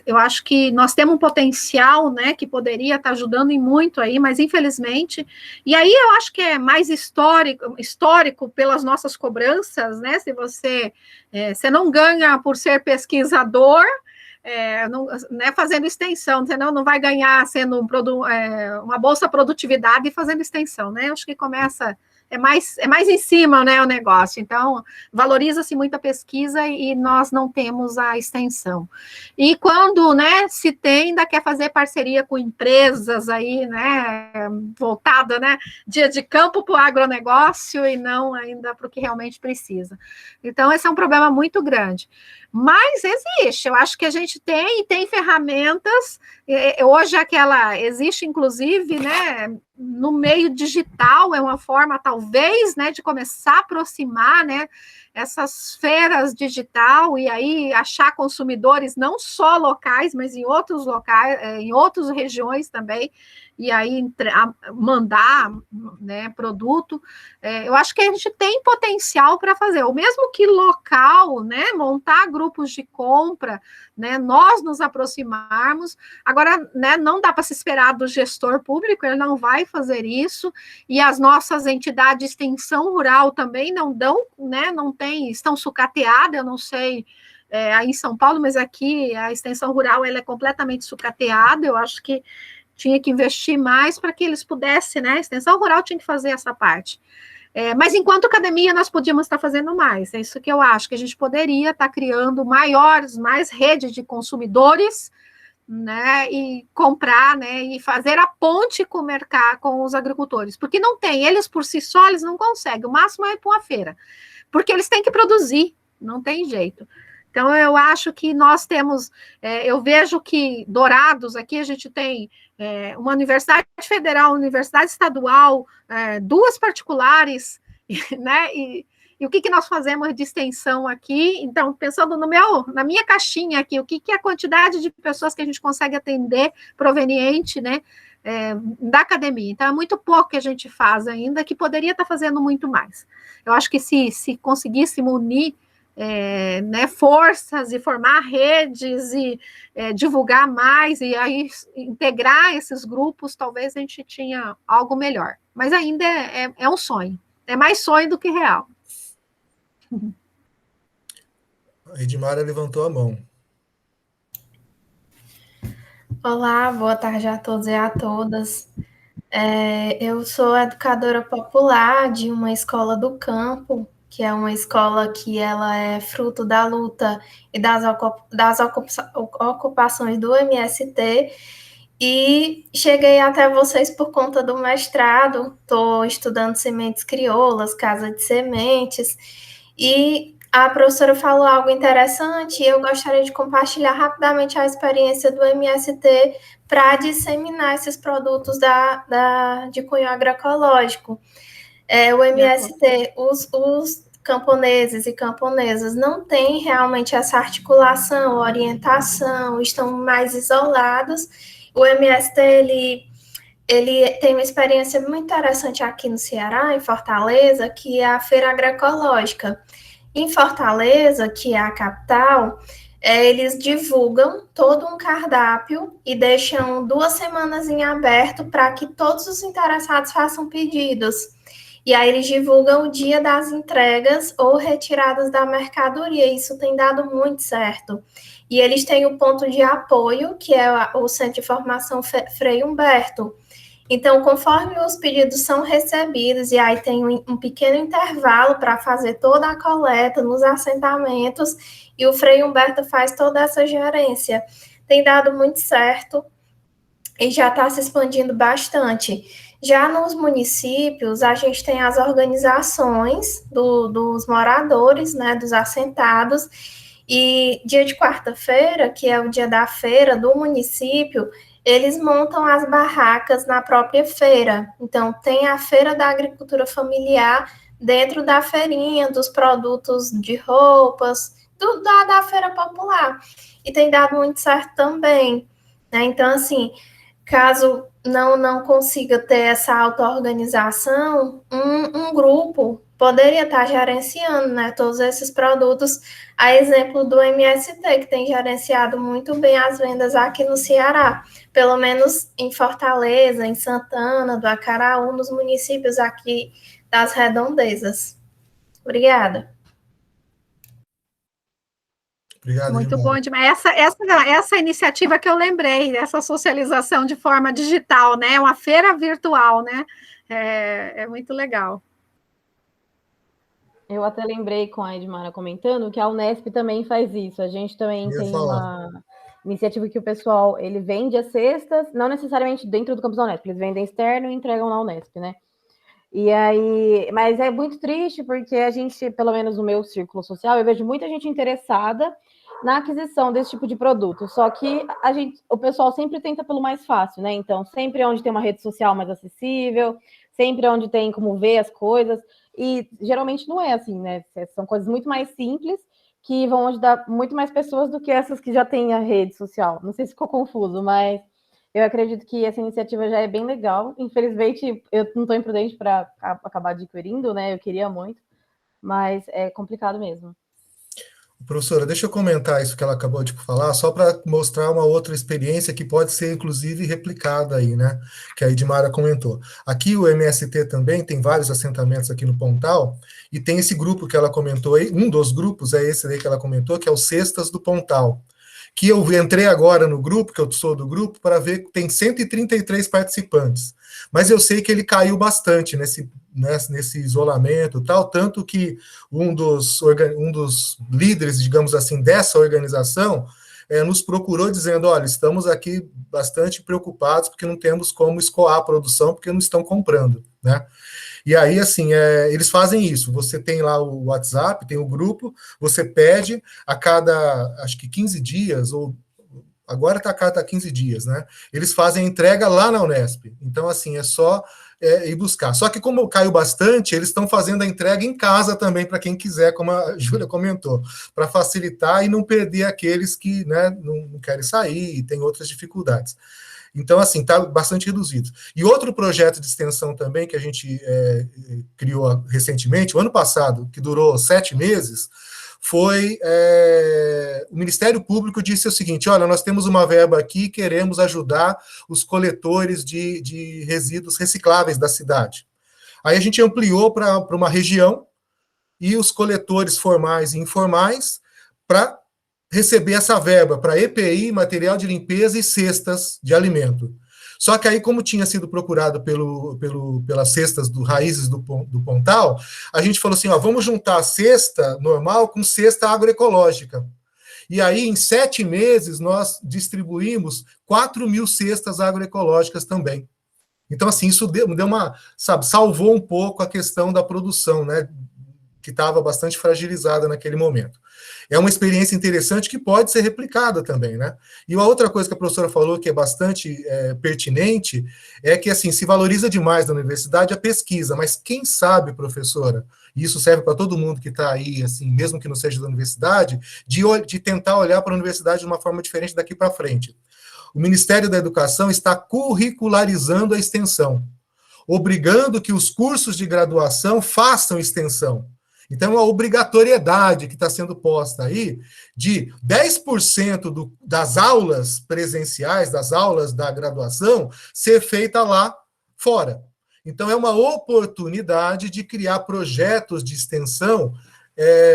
eu acho que nós temos um potencial, né, que poderia estar ajudando em muito aí, mas infelizmente, e aí eu acho que é mais histórico pelas nossas cobranças, né, se você não ganha por ser pesquisador, não, né, fazendo extensão, senão não vai ganhar sendo uma bolsa produtividade e fazendo extensão, né? Acho que começa, é mais em cima, né, o negócio. Então, valoriza-se muito a pesquisa e nós não temos a extensão. E quando, né, se tem, ainda quer fazer parceria com empresas aí, né, voltada, né, dia de campo para o agronegócio e não ainda para o que realmente precisa. Então, esse é um problema muito grande. Mas existe, eu acho que a gente tem ferramentas, hoje existe inclusive, né, no meio digital, é uma forma talvez, né, de começar a aproximar, né, essas feiras digital e aí achar consumidores não só locais, mas em outros locais, em outras regiões também, e aí mandar, né, produto. Eu acho que a gente tem potencial para fazer, o mesmo que local, né, montar grupos de compra, né, nós nos aproximarmos. Agora, né, não dá para se esperar do gestor público, ele não vai fazer isso, e as nossas entidades de extensão rural também não dão, né, não tem, estão sucateadas, eu não sei aí em São Paulo, mas aqui a extensão rural ela é completamente sucateada, eu acho que tinha que investir mais para que eles pudessem, né, a extensão rural tinha que fazer essa parte. Mas enquanto academia, nós podíamos estar fazendo mais. É isso que eu acho, que a gente poderia estar criando mais rede de consumidores, né, e comprar, né, e fazer a ponte com o mercado, com os agricultores. Porque não tem, eles por si só, eles não conseguem. O máximo é ir para uma feira. Porque eles têm que produzir, não tem jeito. Então, eu acho que nós temos, eu vejo que Dourados, aqui a gente tem uma universidade federal, universidade estadual, duas particulares, né, e o que nós fazemos de extensão aqui? Então, pensando na minha caixinha aqui, o que é a quantidade de pessoas que a gente consegue atender proveniente, né, da academia. Então, é muito pouco que a gente faz ainda, que poderia estar fazendo muito mais. Eu acho que se conseguíssemos unir né, forças e formar redes e divulgar mais e aí integrar esses grupos, talvez a gente tinha algo melhor. Mas ainda é um sonho. É mais sonho do que real. A Edmara levantou a mão. Olá, boa tarde a todos e a todas. Eu sou educadora popular de uma escola do campo, que é uma escola que ela é fruto da luta e das ocupações do MST, e cheguei até vocês por conta do mestrado. Estou estudando sementes crioulas, casa de sementes, e a professora falou algo interessante e eu gostaria de compartilhar rapidamente a experiência do MST para disseminar esses produtos de cunho agroecológico. O MST, os camponeses e camponesas não têm realmente essa articulação, orientação, estão mais isolados. O MST, ele tem uma experiência muito interessante aqui no Ceará, em Fortaleza, que é a Feira Agroecológica. Em Fortaleza, que é a capital, eles divulgam todo um cardápio e deixam 2 semanas em aberto para que todos os interessados façam pedidos. E aí eles divulgam o dia das entregas ou retiradas da mercadoria. Isso tem dado muito certo. E eles têm o ponto de apoio, que é o Centro de Formação Frei Humberto. Então, conforme os pedidos são recebidos, e aí tem um pequeno intervalo para fazer toda a coleta nos assentamentos, e o Frei Humberto faz toda essa gerência. Tem dado muito certo e já está se expandindo bastante. Já nos municípios, a gente tem as organizações dos moradores, né, dos assentados, e dia de quarta-feira, que é o dia da feira do município, eles montam as barracas na própria feira. Então, tem a Feira da Agricultura Familiar dentro da feirinha, dos produtos de roupas, da feira popular. E tem dado muito certo também, né? Então, assim, caso não consiga ter essa auto-organização, um grupo poderia estar gerenciando, né, todos esses produtos, a exemplo do MST, que tem gerenciado muito bem as vendas aqui no Ceará, pelo menos em Fortaleza, em Santana, do Acaraú, nos municípios aqui das redondezas. Obrigada. Obrigado, Muito Edmara. bom demais. Essa iniciativa que eu lembrei, essa socialização de forma digital, né? Uma feira virtual, né? É muito legal. Eu até lembrei com a Edmara comentando que a Unesp também faz isso. A gente também tem uma iniciativa que o pessoal ele vende as cestas, não necessariamente dentro do campus da Unesp, eles vendem externo e entregam na Unesp, né? E aí, mas é muito triste porque a gente, pelo menos no meu círculo social, eu vejo muita gente interessada na aquisição desse tipo de produto. Só que o pessoal sempre tenta pelo mais fácil, né? Então, sempre onde tem uma rede social mais acessível, sempre onde tem como ver as coisas. E geralmente não é assim, né? São coisas muito mais simples que vão ajudar muito mais pessoas do que essas que já têm a rede social. Não sei se ficou confuso, mas eu acredito que essa iniciativa já é bem legal. Infelizmente, eu não estou imprudente para acabar adquirindo, né? Eu queria muito, mas é complicado mesmo. Professora, deixa eu comentar isso que ela acabou de falar, só para mostrar uma outra experiência que pode ser, inclusive, replicada aí, né? Que a Edmara comentou. Aqui o MST também tem vários assentamentos aqui no Pontal, e tem esse grupo que ela comentou aí, um dos grupos é esse aí que ela comentou, que é o Cestas do Pontal. Que eu entrei agora no grupo, que eu sou do grupo, para ver que tem 133 participantes. Mas eu sei que ele caiu bastante nesse isolamento, tal, tanto que um dos líderes, digamos assim, dessa organização nos procurou dizendo, olha, estamos aqui bastante preocupados porque não temos como escoar a produção porque não estão comprando, né? E aí, assim, eles fazem isso. Você tem lá o WhatsApp, tem o grupo, você pede a cada, acho que 15 dias, ou agora está a cada 15 dias, né? Eles fazem a entrega lá na Unesp. Então, assim, é só ir buscar. Só que como caiu bastante, eles estão fazendo a entrega em casa também, para quem quiser, como a Júlia comentou, para facilitar e não perder aqueles que, né, não querem sair e tem outras dificuldades. Então, assim, está bastante reduzido. E outro projeto de extensão também que a gente criou recentemente, o ano passado, que durou 7 meses, foi o Ministério Público disse o seguinte, olha, nós temos uma verba aqui, queremos ajudar os coletores de resíduos recicláveis da cidade. Aí a gente ampliou para uma região e os coletores formais e informais para receber essa verba para EPI, material de limpeza e cestas de alimento. Só que aí, como tinha sido procurado pelas cestas raízes do Pontal, a gente falou assim, ó, vamos juntar a cesta normal com cesta agroecológica. E aí, em 7 meses, nós distribuímos 4.000 cestas agroecológicas também. Então, assim, isso deu uma, salvou um pouco a questão da produção, né, que estava bastante fragilizada naquele momento. É uma experiência interessante que pode ser replicada também, né? E uma outra coisa que a professora falou que é bastante pertinente é que, assim, se valoriza demais na universidade a pesquisa, mas quem sabe, professora, e isso serve para todo mundo que está aí, assim, mesmo que não seja da universidade, de tentar olhar para a universidade de uma forma diferente daqui para frente. O Ministério da Educação está curricularizando a extensão, obrigando que os cursos de graduação façam extensão. Então, a obrigatoriedade que está sendo posta aí de 10% das aulas presenciais, das aulas da graduação, ser feita lá fora. Então, é uma oportunidade de criar projetos de extensão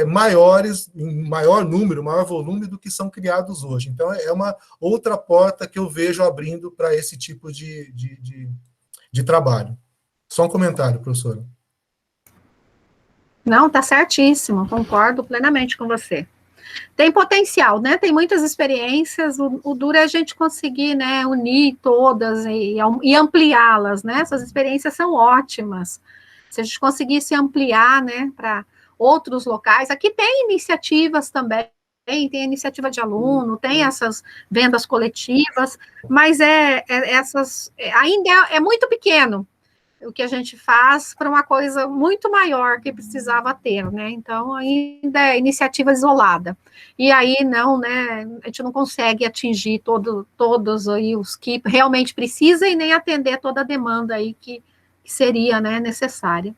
maiores, em maior número, maior volume do que são criados hoje. Então, é uma outra porta que eu vejo abrindo para esse tipo de trabalho. Só um comentário, professora. Não, tá certíssimo, concordo plenamente com você. Tem potencial, né? Tem muitas experiências, o duro é a gente conseguir, né, unir todas e ampliá-las, né? Essas experiências são ótimas. Se a gente conseguisse ampliar, né, para outros locais, aqui tem iniciativas também, tem iniciativa de aluno, tem essas vendas coletivas, mas ainda é muito pequeno o que a gente faz para uma coisa muito maior que precisava ter, né? Então, ainda é iniciativa isolada. E aí, não, né? A gente não consegue atingir todos aí os que realmente precisam e nem atender toda a demanda aí que seria, né, necessária.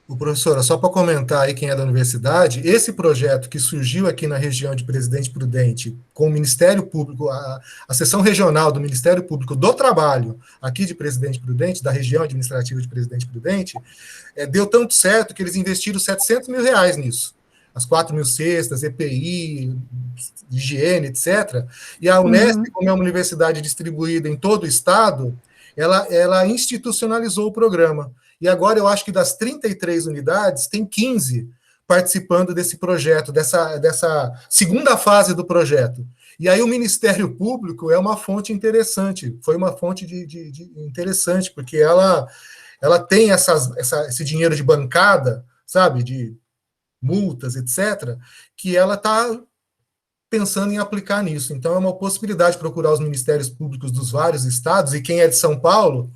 O professora, só para comentar aí quem é da universidade, esse projeto que surgiu aqui na região de Presidente Prudente, com o Ministério Público, a seção regional do Ministério Público do Trabalho, aqui de Presidente Prudente, da região administrativa de Presidente Prudente, deu tanto certo que eles investiram R$700 mil nisso. As 4.000 cestas, EPI, higiene, etc. E a Unesp, como é uma universidade distribuída em todo o estado, ela institucionalizou o programa. E agora eu acho que das 33 unidades, tem 15 participando desse projeto, dessa segunda fase do projeto. E aí o Ministério Público é uma fonte interessante, foi uma fonte interessante, porque ela tem esse dinheiro de bancada, sabe, de multas, etc., que ela está pensando em aplicar nisso. Então é uma possibilidade de procurar os ministérios públicos dos vários estados, e quem é de São Paulo,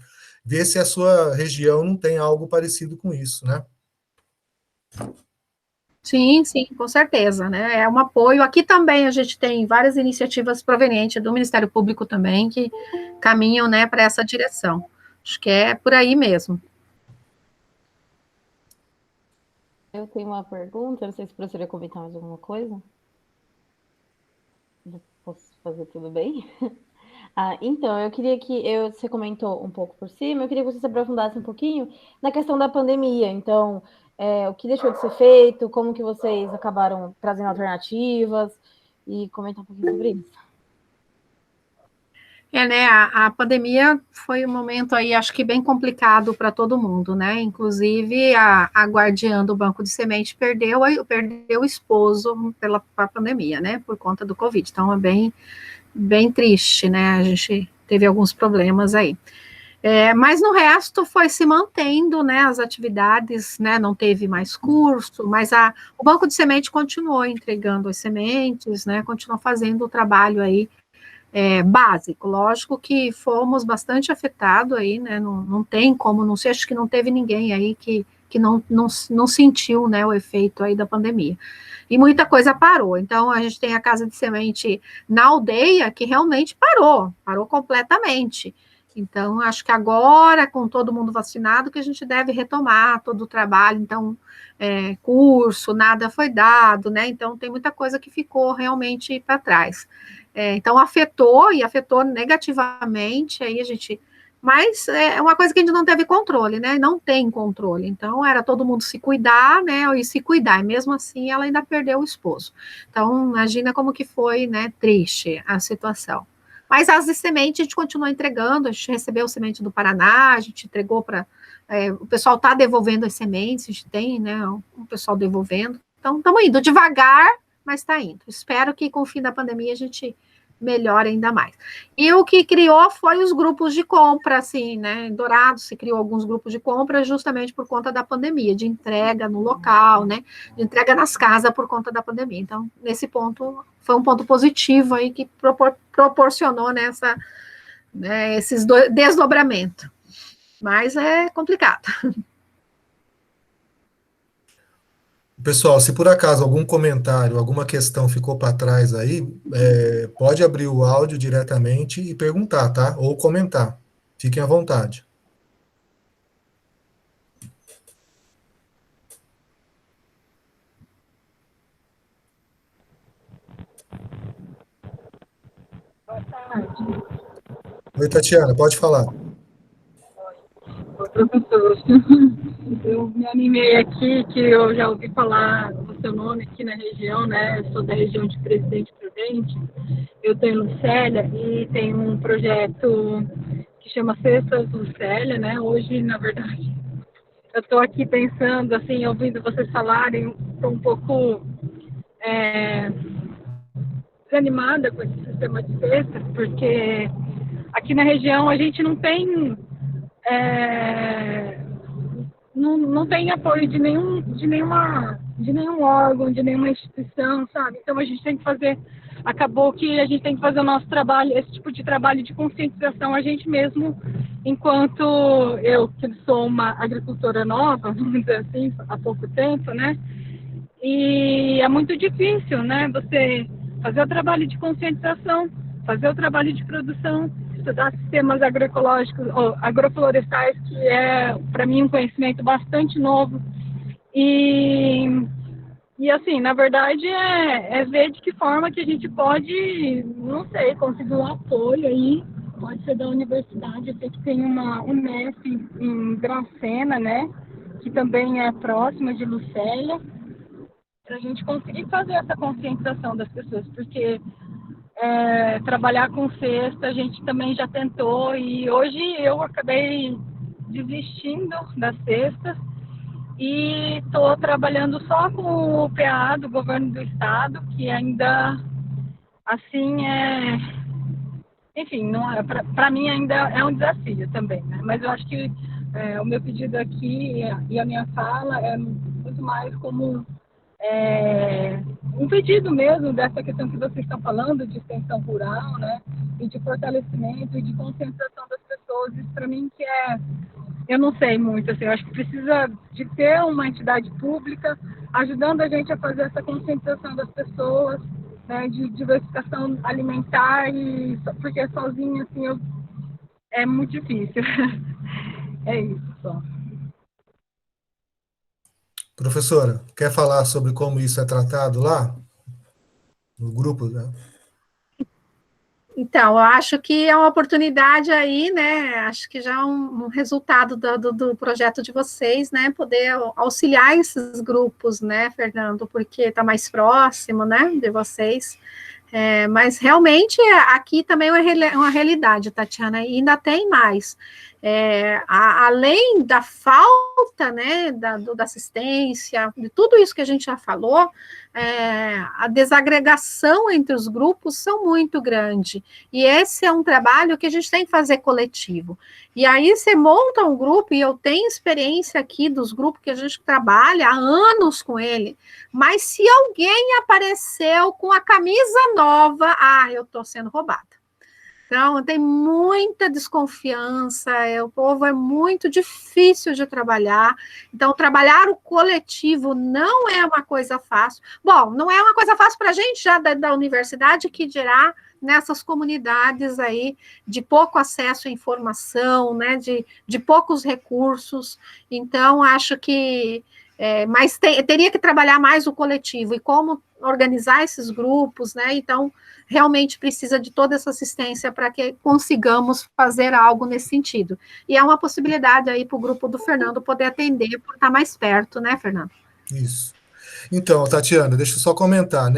ver se a sua região não tem algo parecido com isso, né? Sim, sim, com certeza, né? É um apoio. Aqui também a gente tem várias iniciativas provenientes do Ministério Público também que caminham, né, para essa direção. Acho que é por aí mesmo. Eu tenho uma pergunta, não sei se a professora ia comentar mais alguma coisa. Posso fazer tudo bem? Então, eu queria que você comentou um pouco por cima, eu queria que você se aprofundasse um pouquinho na questão da pandemia. Então, o que deixou de ser feito, como que vocês acabaram trazendo alternativas, e comentar um pouquinho sobre isso. Né, a pandemia foi um momento aí, acho que bem complicado para todo mundo, né, inclusive a guardiã do banco de semente perdeu o esposo pela pandemia, né, por conta do Covid, então é bem triste, né, a gente teve alguns problemas aí. Mas no resto foi se mantendo, né, as atividades, né, não teve mais curso, mas o banco de semente continuou entregando as sementes, né, continuou fazendo o trabalho aí, básico. Lógico que fomos bastante afetados aí, né, não tem como, não sei, acho que não teve ninguém aí que não sentiu, né, o efeito aí da pandemia. E muita coisa parou. Então, a gente tem a casa de semente na aldeia que realmente parou completamente. Então, acho que agora, com todo mundo vacinado, que a gente deve retomar todo o trabalho. Então, curso, nada foi dado, né? Então, tem muita coisa que ficou realmente para trás. Então, afetou negativamente, aí a gente... Mas é uma coisa que a gente não teve controle, né? Não tem controle. Então, era todo mundo se cuidar, né? E se cuidar. E mesmo assim, ela ainda perdeu o esposo. Então, imagina como que foi, né? Triste a situação. Mas as de semente a gente continua entregando, a gente recebeu semente do Paraná, a gente entregou para... o pessoal está devolvendo as sementes, a gente tem, né, o pessoal devolvendo. Então, estamos indo devagar, mas está indo. Espero que com o fim da pandemia a gente melhore ainda mais. E o que criou foi os grupos de compra, assim, né, em Dourados se criou alguns grupos de compra justamente por conta da pandemia, de entrega no local, né, de entrega nas casas por conta da pandemia. Então, nesse ponto, foi um ponto positivo aí que proporcionou nessa, né, esses desdobramento. Mas é complicado. Pessoal, se por acaso algum comentário, alguma questão ficou para trás aí, pode abrir o áudio diretamente e perguntar, tá? Ou comentar. Fiquem à vontade. Boa tarde. Oi, Tatiana, pode falar. Oi, professor. Eu me animei aqui, que eu já ouvi falar do seu nome aqui na região, né? Eu sou da região de Presidente Prudente. Eu tenho Lucélia e tenho um projeto que chama Cestas Lucélia, né? Hoje, na verdade, eu estou aqui pensando, assim, ouvindo vocês falarem, estou um pouco desanimada com esse sistema de cestas, porque aqui na região a gente não tem não tem apoio de nenhum órgão, de nenhuma instituição, sabe? Então a gente tem que fazer, acabou que a gente tem que fazer o nosso trabalho, esse tipo de trabalho de conscientização a gente mesmo, enquanto eu, que sou uma agricultora nova, vamos dizer assim, há pouco tempo, né? E é muito difícil, né? Você fazer o trabalho de conscientização, fazer o trabalho de produção, estudar sistemas agroecológicos ou agroflorestais, que é, para mim, um conhecimento bastante novo. E assim, na verdade, é ver de que forma que a gente pode, não sei, conseguir um apoio aí, pode ser da universidade. Eu sei que tem uma Unesp em Dracena, né, que também é próxima de Lucélia, para a gente conseguir fazer essa conscientização das pessoas, porque trabalhar com cesta a gente também já tentou, e hoje eu acabei desistindo das cestas, e estou trabalhando só com o PA do governo do estado, que ainda, assim, enfim, não para mim ainda é um desafio também, né? Mas eu acho que o meu pedido aqui e a minha fala é muito mais como um pedido mesmo dessa questão que vocês estão falando, de extensão rural, né? E de fortalecimento e de conscientização das pessoas. Isso para mim que eu não sei muito, assim, eu acho que precisa de ter uma entidade pública ajudando a gente a fazer essa conscientização das pessoas, né, de diversificação alimentar, porque sozinha, assim, é muito difícil. É isso só. Professora, quer falar sobre como isso é tratado lá, no grupo, né? Então, eu acho que é uma oportunidade aí, né? Acho que já é um resultado do projeto de vocês, né? Poder auxiliar esses grupos, né, Fernando? Porque está mais próximo, né, de vocês. Mas realmente aqui também é uma realidade, Tatiana, e ainda tem mais. Além da falta, né, da assistência, de tudo isso que a gente já falou, a desagregação entre os grupos são muito grande. E esse é um trabalho que a gente tem que fazer coletivo. E aí você monta um grupo, e eu tenho experiência aqui dos grupos que a gente trabalha há anos com ele, mas se alguém apareceu com a camisa nova, eu estou sendo roubada. Então, tem muita desconfiança, o povo é muito difícil de trabalhar. Então, trabalhar o coletivo não é uma coisa fácil. Bom, não é uma coisa fácil para a gente já da universidade, que dirá nessas comunidades aí de pouco acesso à informação, né, de poucos recursos. Então, acho que mas teria que trabalhar mais o coletivo, e como organizar esses grupos, né? Então, realmente precisa de toda essa assistência para que consigamos fazer algo nesse sentido. E é uma possibilidade aí para o grupo do Fernando poder atender, por estar mais perto, né, Fernando? Isso. Então, Tatiana, deixa eu só comentar.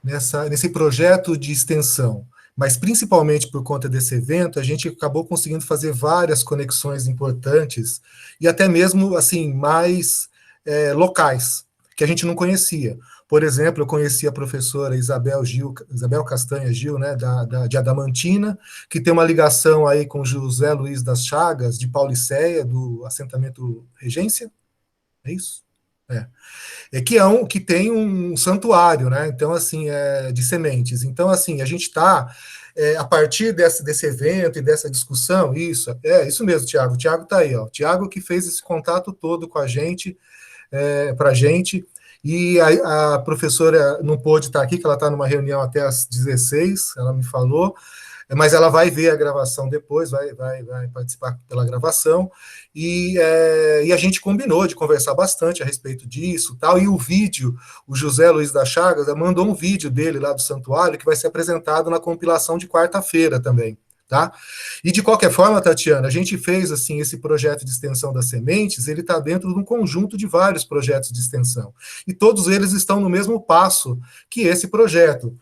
Nesse projeto de extensão, mas principalmente por conta desse evento, a gente acabou conseguindo fazer várias conexões importantes e até mesmo assim mais locais, que a gente não conhecia. Por exemplo, eu conheci a professora Isabel Castanha Gil, né, de Adamantina, que tem uma ligação aí com José Luiz das Chagas, de Paulicéia, do assentamento Regência, é isso? Que tem um santuário, né? Então, assim, de sementes. Então, assim, a gente está, a partir desse evento e dessa discussão, isso mesmo, Tiago. O Tiago está aí, ó. O Tiago que fez esse contato todo com a gente, para a gente. E a professora não pôde estar aqui, que ela está numa reunião até às 16, ela me falou, mas ela vai ver a gravação depois, vai participar pela gravação, e a gente combinou de conversar bastante a respeito disso, tal, e o vídeo, o José Luiz das Chagas mandou um vídeo dele lá do santuário, que vai ser apresentado na compilação de quarta-feira também, tá? E de qualquer forma, Tatiana, a gente fez assim esse projeto de extensão das sementes, ele está dentro de um conjunto de vários projetos de extensão, e todos eles estão no mesmo passo que esse projeto,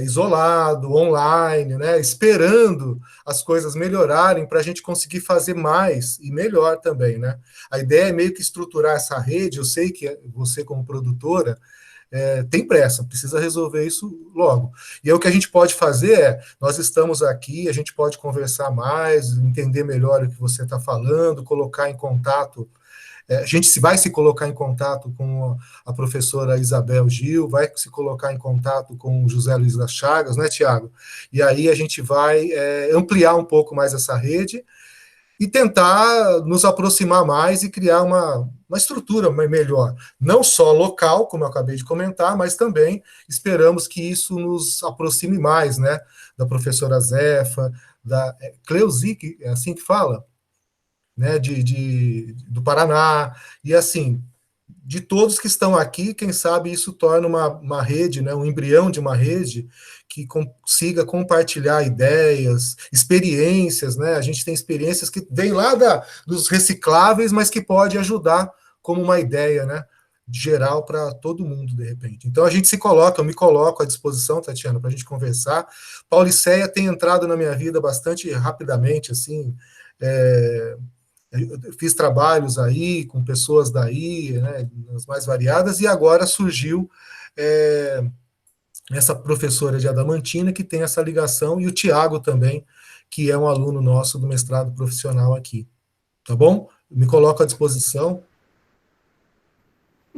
isolado, online, né, esperando as coisas melhorarem para a gente conseguir fazer mais e melhor também, né? A ideia é meio que estruturar essa rede. Eu sei que você, como produtora, tem pressa, precisa resolver isso logo. E aí o que a gente pode fazer nós estamos aqui, a gente pode conversar mais, entender melhor o que você está falando, colocar em contato. A gente vai se colocar em contato com a professora Isabel Gil, vai se colocar em contato com o José Luiz das Chagas, né, Tiago? E aí a gente vai ampliar um pouco mais essa rede e tentar nos aproximar mais e criar uma estrutura melhor, não só local, como eu acabei de comentar, mas também esperamos que isso nos aproxime mais, né, da professora Zefa, da Cleusi, é assim que fala? né, do Paraná, e assim, de todos que estão aqui, quem sabe isso torna uma rede, né, um embrião de uma rede que consiga compartilhar ideias, experiências, né? A gente tem experiências que vêm lá dos recicláveis, mas que pode ajudar como uma ideia, né, geral para todo mundo, de repente. Então a gente eu me coloco à disposição, Tatiana, para a gente conversar. Pauliceia tem entrado na minha vida bastante rapidamente, assim, eu fiz trabalhos aí com pessoas daí, né, as mais variadas, e agora surgiu essa professora de Adamantina que tem essa ligação, e o Tiago também, que é um aluno nosso do mestrado profissional aqui. Tá bom? Me coloco à disposição.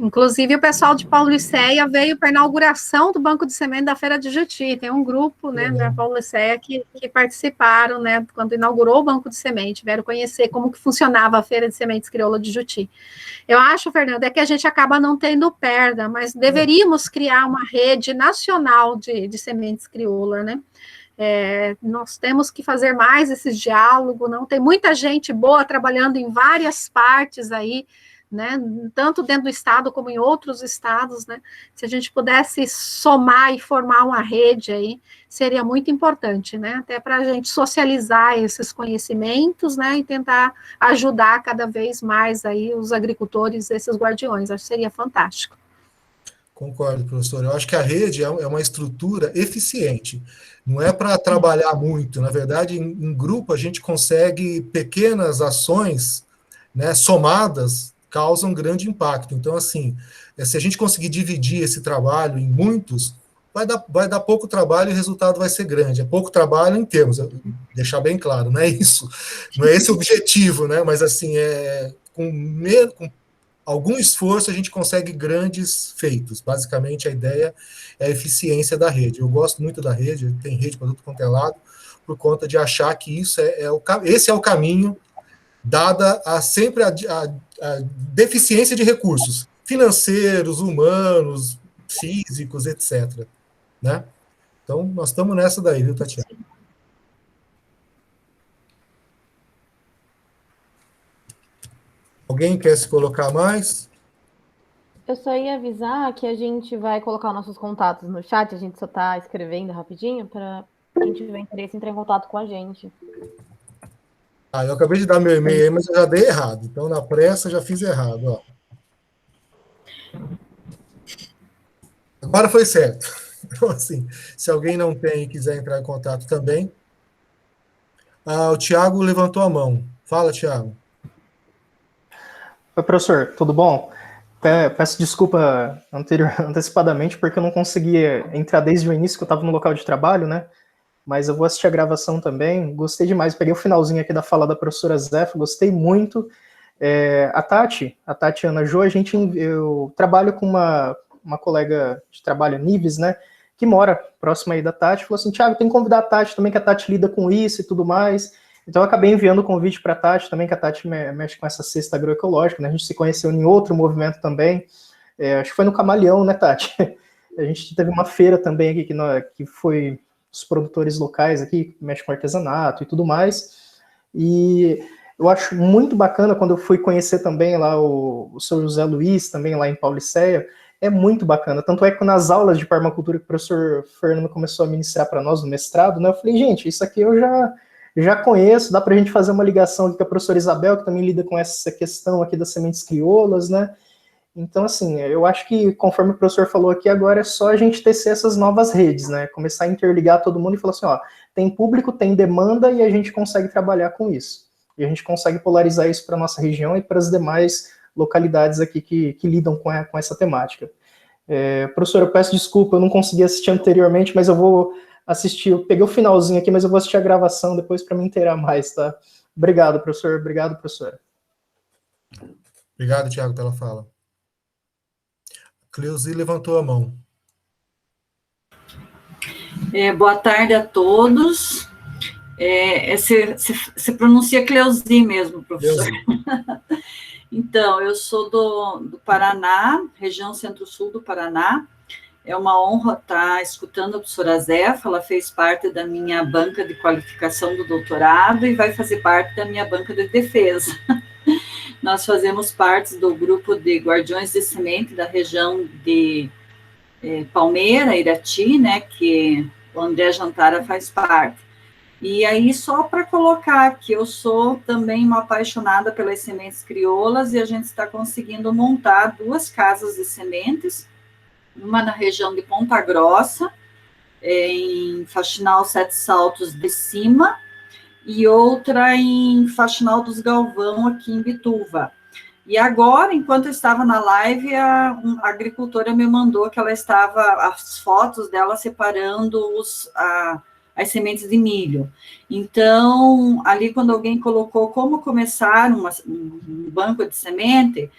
Inclusive, o pessoal de Pauliceia veio para a inauguração do Banco de Semente da Feira de Juti. Tem um grupo, né, da Pauliceia que participaram, né, quando inaugurou o Banco de Semente, vieram conhecer como que funcionava a Feira de Sementes Crioula de Juti. Eu acho, Fernando, é que a gente acaba não tendo perda, mas deveríamos criar uma rede nacional de sementes crioula, né? Nós temos que fazer mais esse diálogo, não tem muita gente boa trabalhando em várias partes aí, né, tanto dentro do estado como em outros estados, né, se a gente pudesse somar e formar uma rede aí, seria muito importante, né, até para a gente socializar esses conhecimentos, né, e tentar ajudar cada vez mais aí os agricultores, esses guardiões, acho que seria fantástico. Concordo, professor. Eu acho que a rede é uma estrutura eficiente. Não é para trabalhar muito. Na verdade, em grupo, a gente consegue pequenas ações, né, somadas, causam grande impacto. Então, assim, se a gente conseguir dividir esse trabalho em muitos, vai dar pouco trabalho e o resultado vai ser grande. É pouco trabalho em termos, deixar bem claro, não é isso. Não é esse o objetivo, né? Mas, assim, com algum esforço a gente consegue grandes feitos. Basicamente, a ideia é a eficiência da rede. Eu gosto muito da rede, tem rede para tudo quanto é lado, por conta de achar que isso esse é o caminho, dada sempre a deficiência de recursos financeiros, humanos, físicos, etc. Né? Então, nós estamos nessa daí, viu, Tatiana? Alguém quer se colocar mais? Eu só ia avisar que a gente vai colocar nossos contatos no chat, a gente só está escrevendo rapidinho, para quem tiver interesse entrar em contato com a gente. Eu acabei de dar meu e-mail aí, mas eu já dei errado. Então, na pressa, já fiz errado. Ó. Agora foi certo. Então, assim, se alguém não tem e quiser entrar em contato também. O Tiago levantou a mão. Fala, Tiago. Oi, professor, tudo bom? Peço desculpa antecipadamente, porque eu não conseguia entrar desde o início, que eu estava no local de trabalho, né? Mas eu vou assistir a gravação também. Gostei demais. Peguei o finalzinho aqui da fala da professora Zefa, gostei muito. A Tatiana Jo, eu trabalho com uma colega de trabalho, Nives, né? Que mora próxima aí da Tati. Falou assim: Thiago, tem que convidar a Tati também, que a Tati lida com isso e tudo mais. Então eu acabei enviando o convite para a Tati também, que a Tati mexe com essa cesta agroecológica, né? A gente se conheceu em outro movimento também. Acho que foi no Camaleão, né, Tati? A gente teve uma feira também aqui que foi os produtores locais aqui, que mexem com artesanato e tudo mais, e eu acho muito bacana quando eu fui conhecer também lá o seu José Luiz, também lá em Pauliceia, é muito bacana, tanto é que nas aulas de permacultura que o professor Fernando começou a ministrar para nós no mestrado, né, eu falei, gente, isso aqui eu já conheço, dá para a gente fazer uma ligação aqui com a professora Isabel, que também lida com essa questão aqui das sementes crioulas, né. Então, assim, eu acho que, conforme o professor falou aqui, agora é só a gente tecer essas novas redes, né? Começar a interligar todo mundo e falar assim, ó, tem público, tem demanda e a gente consegue trabalhar com isso. E a gente consegue polarizar isso para a nossa região e para as demais localidades aqui que lidam com essa temática. Professor, eu peço desculpa, eu não consegui assistir anteriormente, mas eu vou assistir, eu peguei o finalzinho aqui, mas eu vou assistir a gravação depois para me inteirar mais, tá? Obrigado, professor. Obrigado, professora. Obrigado, Thiago, pela fala. Cleusi levantou a mão. Boa tarde a todos. Você pronuncia Cleusi mesmo, professor? Cleusi. Então, eu sou do Paraná, região centro-sul do Paraná. É uma honra estar escutando a professora Zefa, ela fez parte da minha banca de qualificação do doutorado e vai fazer parte da minha banca de defesa. Nós fazemos parte do grupo de guardiões de semente da região de Palmeira, Irati, né, que o André Jantara faz parte. E aí, só para colocar que eu sou também uma apaixonada pelas sementes crioulas, e a gente está conseguindo montar 2 casas de sementes, uma na região de Ponta Grossa, em Faxinal Sete Saltos de Cima, e outra em Faxinal dos Galvão, aqui em Bituva. E agora, enquanto eu estava na live, a agricultora me mandou que ela estava, as fotos dela separando as sementes de milho. Então, ali quando alguém colocou como começar um banco de semente,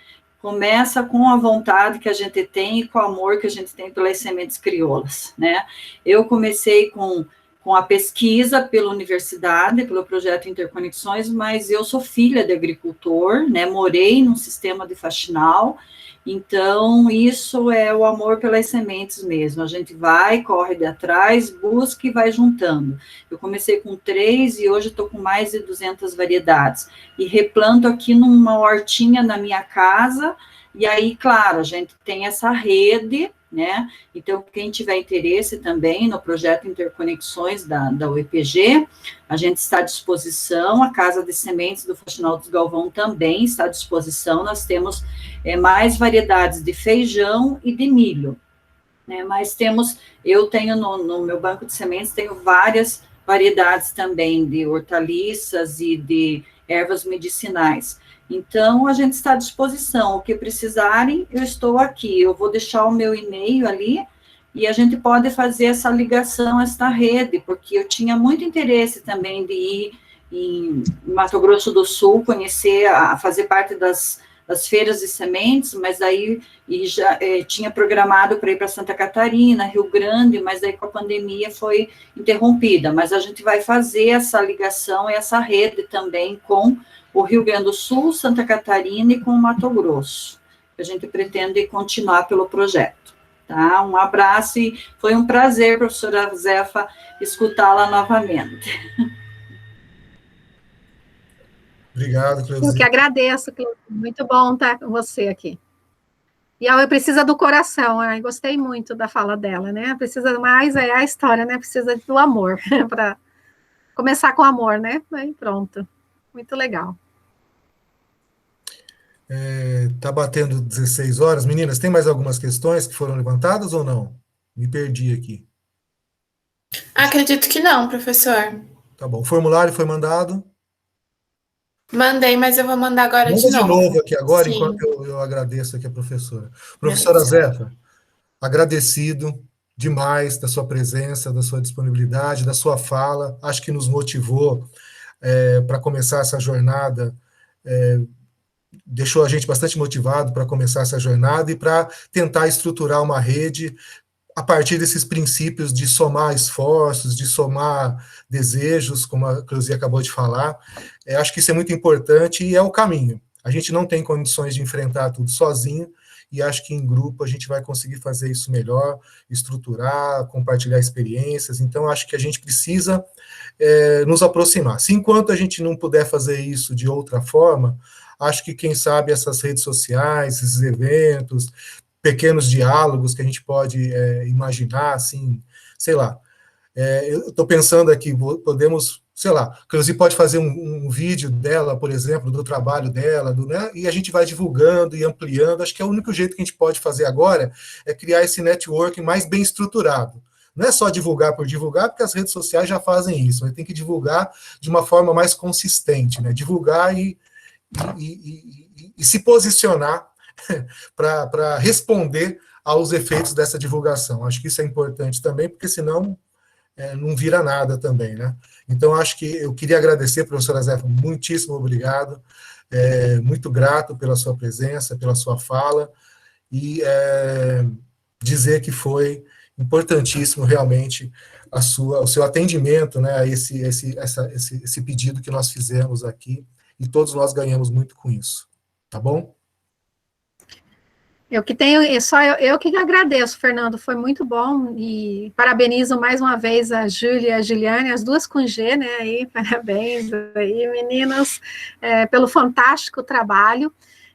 começa com a vontade que a gente tem e com o amor que a gente tem pelas sementes crioulas, né? Eu comecei com a pesquisa pela universidade, pelo projeto Interconexões, mas eu sou filha de agricultor, né? Morei num sistema de faxinal, então isso é o amor pelas sementes mesmo. A gente vai, corre de atrás, busca e vai juntando. Eu comecei com 3 e hoje estou com mais de 200 variedades. E replanto aqui numa hortinha na minha casa, e aí, claro, a gente tem essa rede, né? Então, quem tiver interesse também no projeto Interconexões da UEPG, a gente está à disposição, a Casa de Sementes do Faxinal dos Galvão também está à disposição, nós temos mais variedades de feijão e de milho, né? Mas eu tenho no meu banco de sementes, tenho várias variedades também de hortaliças e de ervas medicinais. Então, a gente está à disposição. O que precisarem, eu estou aqui. Eu vou deixar o meu e-mail ali e a gente pode fazer essa ligação, essa rede, porque eu tinha muito interesse também de ir em Mato Grosso do Sul, conhecer, fazer parte das feiras de sementes, mas daí já tinha programado para ir para Santa Catarina, Rio Grande, mas daí com a pandemia foi interrompida. Mas a gente vai fazer essa ligação e essa rede também com o Rio Grande do Sul, Santa Catarina e com o Mato Grosso. A gente pretende continuar pelo projeto. Tá? Um abraço e foi um prazer, professora Zefa, escutá-la novamente. Obrigado, Cleusi. Eu que agradeço, Cleusi. Muito bom estar com você aqui. E ela precisa do coração, eu gostei muito da fala dela, né? Precisa mais, é a história, né? Precisa do amor, para começar com amor, né? Aí pronto. Muito legal. Tá batendo 16 horas. Meninas, tem mais algumas questões que foram levantadas ou não? Me perdi aqui. Acredito que não, professor. Tá bom. O formulário foi mandado? Mandei, mas eu vou mandar agora Manda de novo. aqui agora, Sim. enquanto eu agradeço aqui a professora. Professora Zefa, agradecido demais da sua presença, da sua disponibilidade, da sua fala. Acho que nos motivou para começar essa jornada, deixou a gente bastante motivado para começar essa jornada e para tentar estruturar uma rede a partir desses princípios de somar esforços, de somar desejos, como a Cleusi acabou de falar. Acho que isso é muito importante e é o caminho. A gente não tem condições de enfrentar tudo sozinho, e acho que em grupo a gente vai conseguir fazer isso melhor, estruturar, compartilhar experiências. Então, acho que a gente precisa nos aproximar. Se enquanto a gente não puder fazer isso de outra forma, acho que, quem sabe, essas redes sociais, esses eventos, pequenos diálogos que a gente pode imaginar, assim, sei lá. Eu estou pensando aqui, podemos, sei lá, a Cleusi pode fazer um vídeo dela, por exemplo, do trabalho dela, né, e a gente vai divulgando e ampliando. Acho que é o único jeito que a gente pode fazer agora é criar esse networking mais bem estruturado. Não é só divulgar por divulgar, porque as redes sociais já fazem isso, mas tem que divulgar de uma forma mais consistente, né? Divulgar e se posicionar para responder aos efeitos dessa divulgação. Acho que isso é importante também, porque senão não vira nada também, né? Então, acho que eu queria agradecer, professora Zefa, muitíssimo obrigado, muito grato pela sua presença, pela sua fala, e dizer que foi importantíssimo realmente o seu atendimento, né, a esse pedido que nós fizemos aqui, e todos nós ganhamos muito com isso, tá bom? Eu que tenho, eu que agradeço, Fernando, foi muito bom, e parabenizo mais uma vez a Júlia e a Giliane, as duas com G, né, aí, parabéns aí, meninas, pelo fantástico trabalho,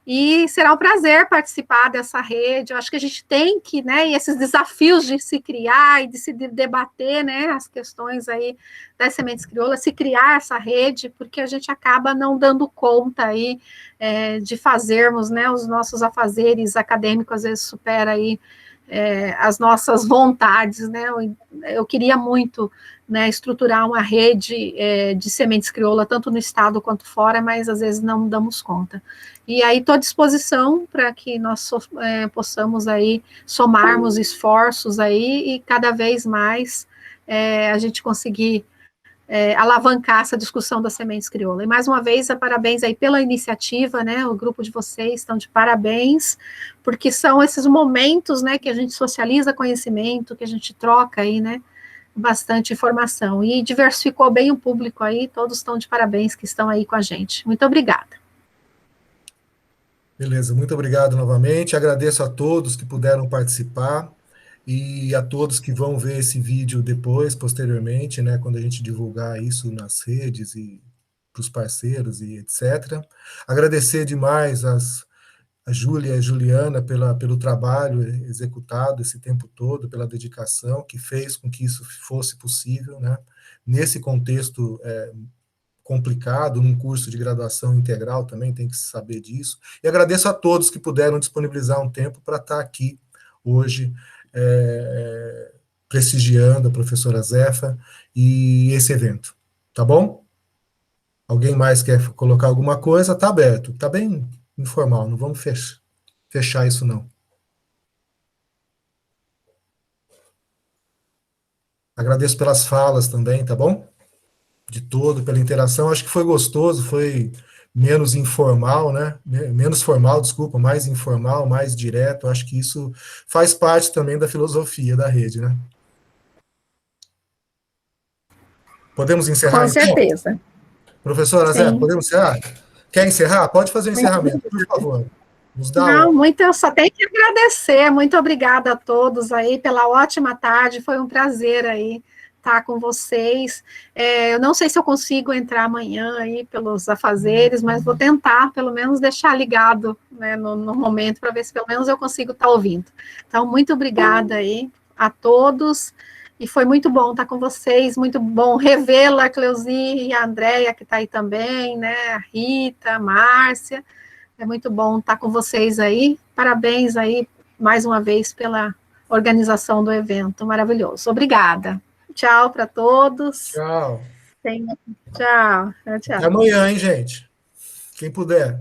e será um prazer participar dessa rede. Eu acho que a gente tem que, né, e esses desafios de se criar e de se debater, né, as questões aí das sementes crioulas, se criar essa rede, porque a gente acaba não dando conta aí de fazermos, né, os nossos afazeres acadêmicos, às vezes supera aí as nossas vontades, né, eu queria muito, né, estruturar uma rede de sementes crioula, tanto no estado quanto fora, mas às vezes não damos conta. E aí estou à disposição para que nós possamos aí somarmos esforços aí e cada vez mais a gente conseguir alavancar essa discussão das sementes crioula. E mais uma vez, parabéns aí pela iniciativa, né, o grupo de vocês estão de parabéns, porque são esses momentos, né, que a gente socializa conhecimento, que a gente troca aí, né, bastante informação, e diversificou bem o público aí, todos estão de parabéns que estão aí com a gente. Muito obrigada. Beleza, muito obrigado novamente. Agradeço a todos que puderam participar e a todos que vão ver esse vídeo depois, posteriormente, né, quando a gente divulgar isso nas redes e para os parceiros e etc. Agradecer demais a Júlia e a Juliana pelo trabalho executado esse tempo todo, pela dedicação que fez com que isso fosse possível, né, nesse contexto complicado, num curso de graduação integral também, tem que saber disso. E agradeço a todos que puderam disponibilizar um tempo para estar aqui hoje, prestigiando a professora Zefa e esse evento. Tá bom? Alguém mais quer colocar alguma coisa? Está aberto, está bem informal, não vamos fechar isso não. Agradeço pelas falas também, tá bom? De todo, pela interação, acho que foi gostoso, foi menos informal, né? Menos formal, desculpa, mais informal, mais direto. Acho que isso faz parte também da filosofia da rede, né? Podemos encerrar? Com certeza. Então? Professora Zé, podemos encerrar? Quer encerrar? Pode fazer o encerramento, por favor. Nos dá Não, eu só tenho que agradecer. Muito obrigada a todos aí pela ótima tarde. Foi um prazer aí estar com vocês. Eu não sei se eu consigo entrar amanhã aí pelos afazeres, mas vou tentar pelo menos deixar ligado, né, no momento, para ver se pelo menos eu consigo estar ouvindo. Então, muito obrigada aí a todos, e foi muito bom estar com vocês, muito bom revê-la, a Cleusi e a Andréia, que está aí também, né, a Rita, a Márcia. É muito bom estar com vocês aí. Parabéns aí, mais uma vez, pela organização do evento maravilhoso. Obrigada. Tchau para todos. Tchau. Tchau. Até amanhã, hein, gente? Quem puder.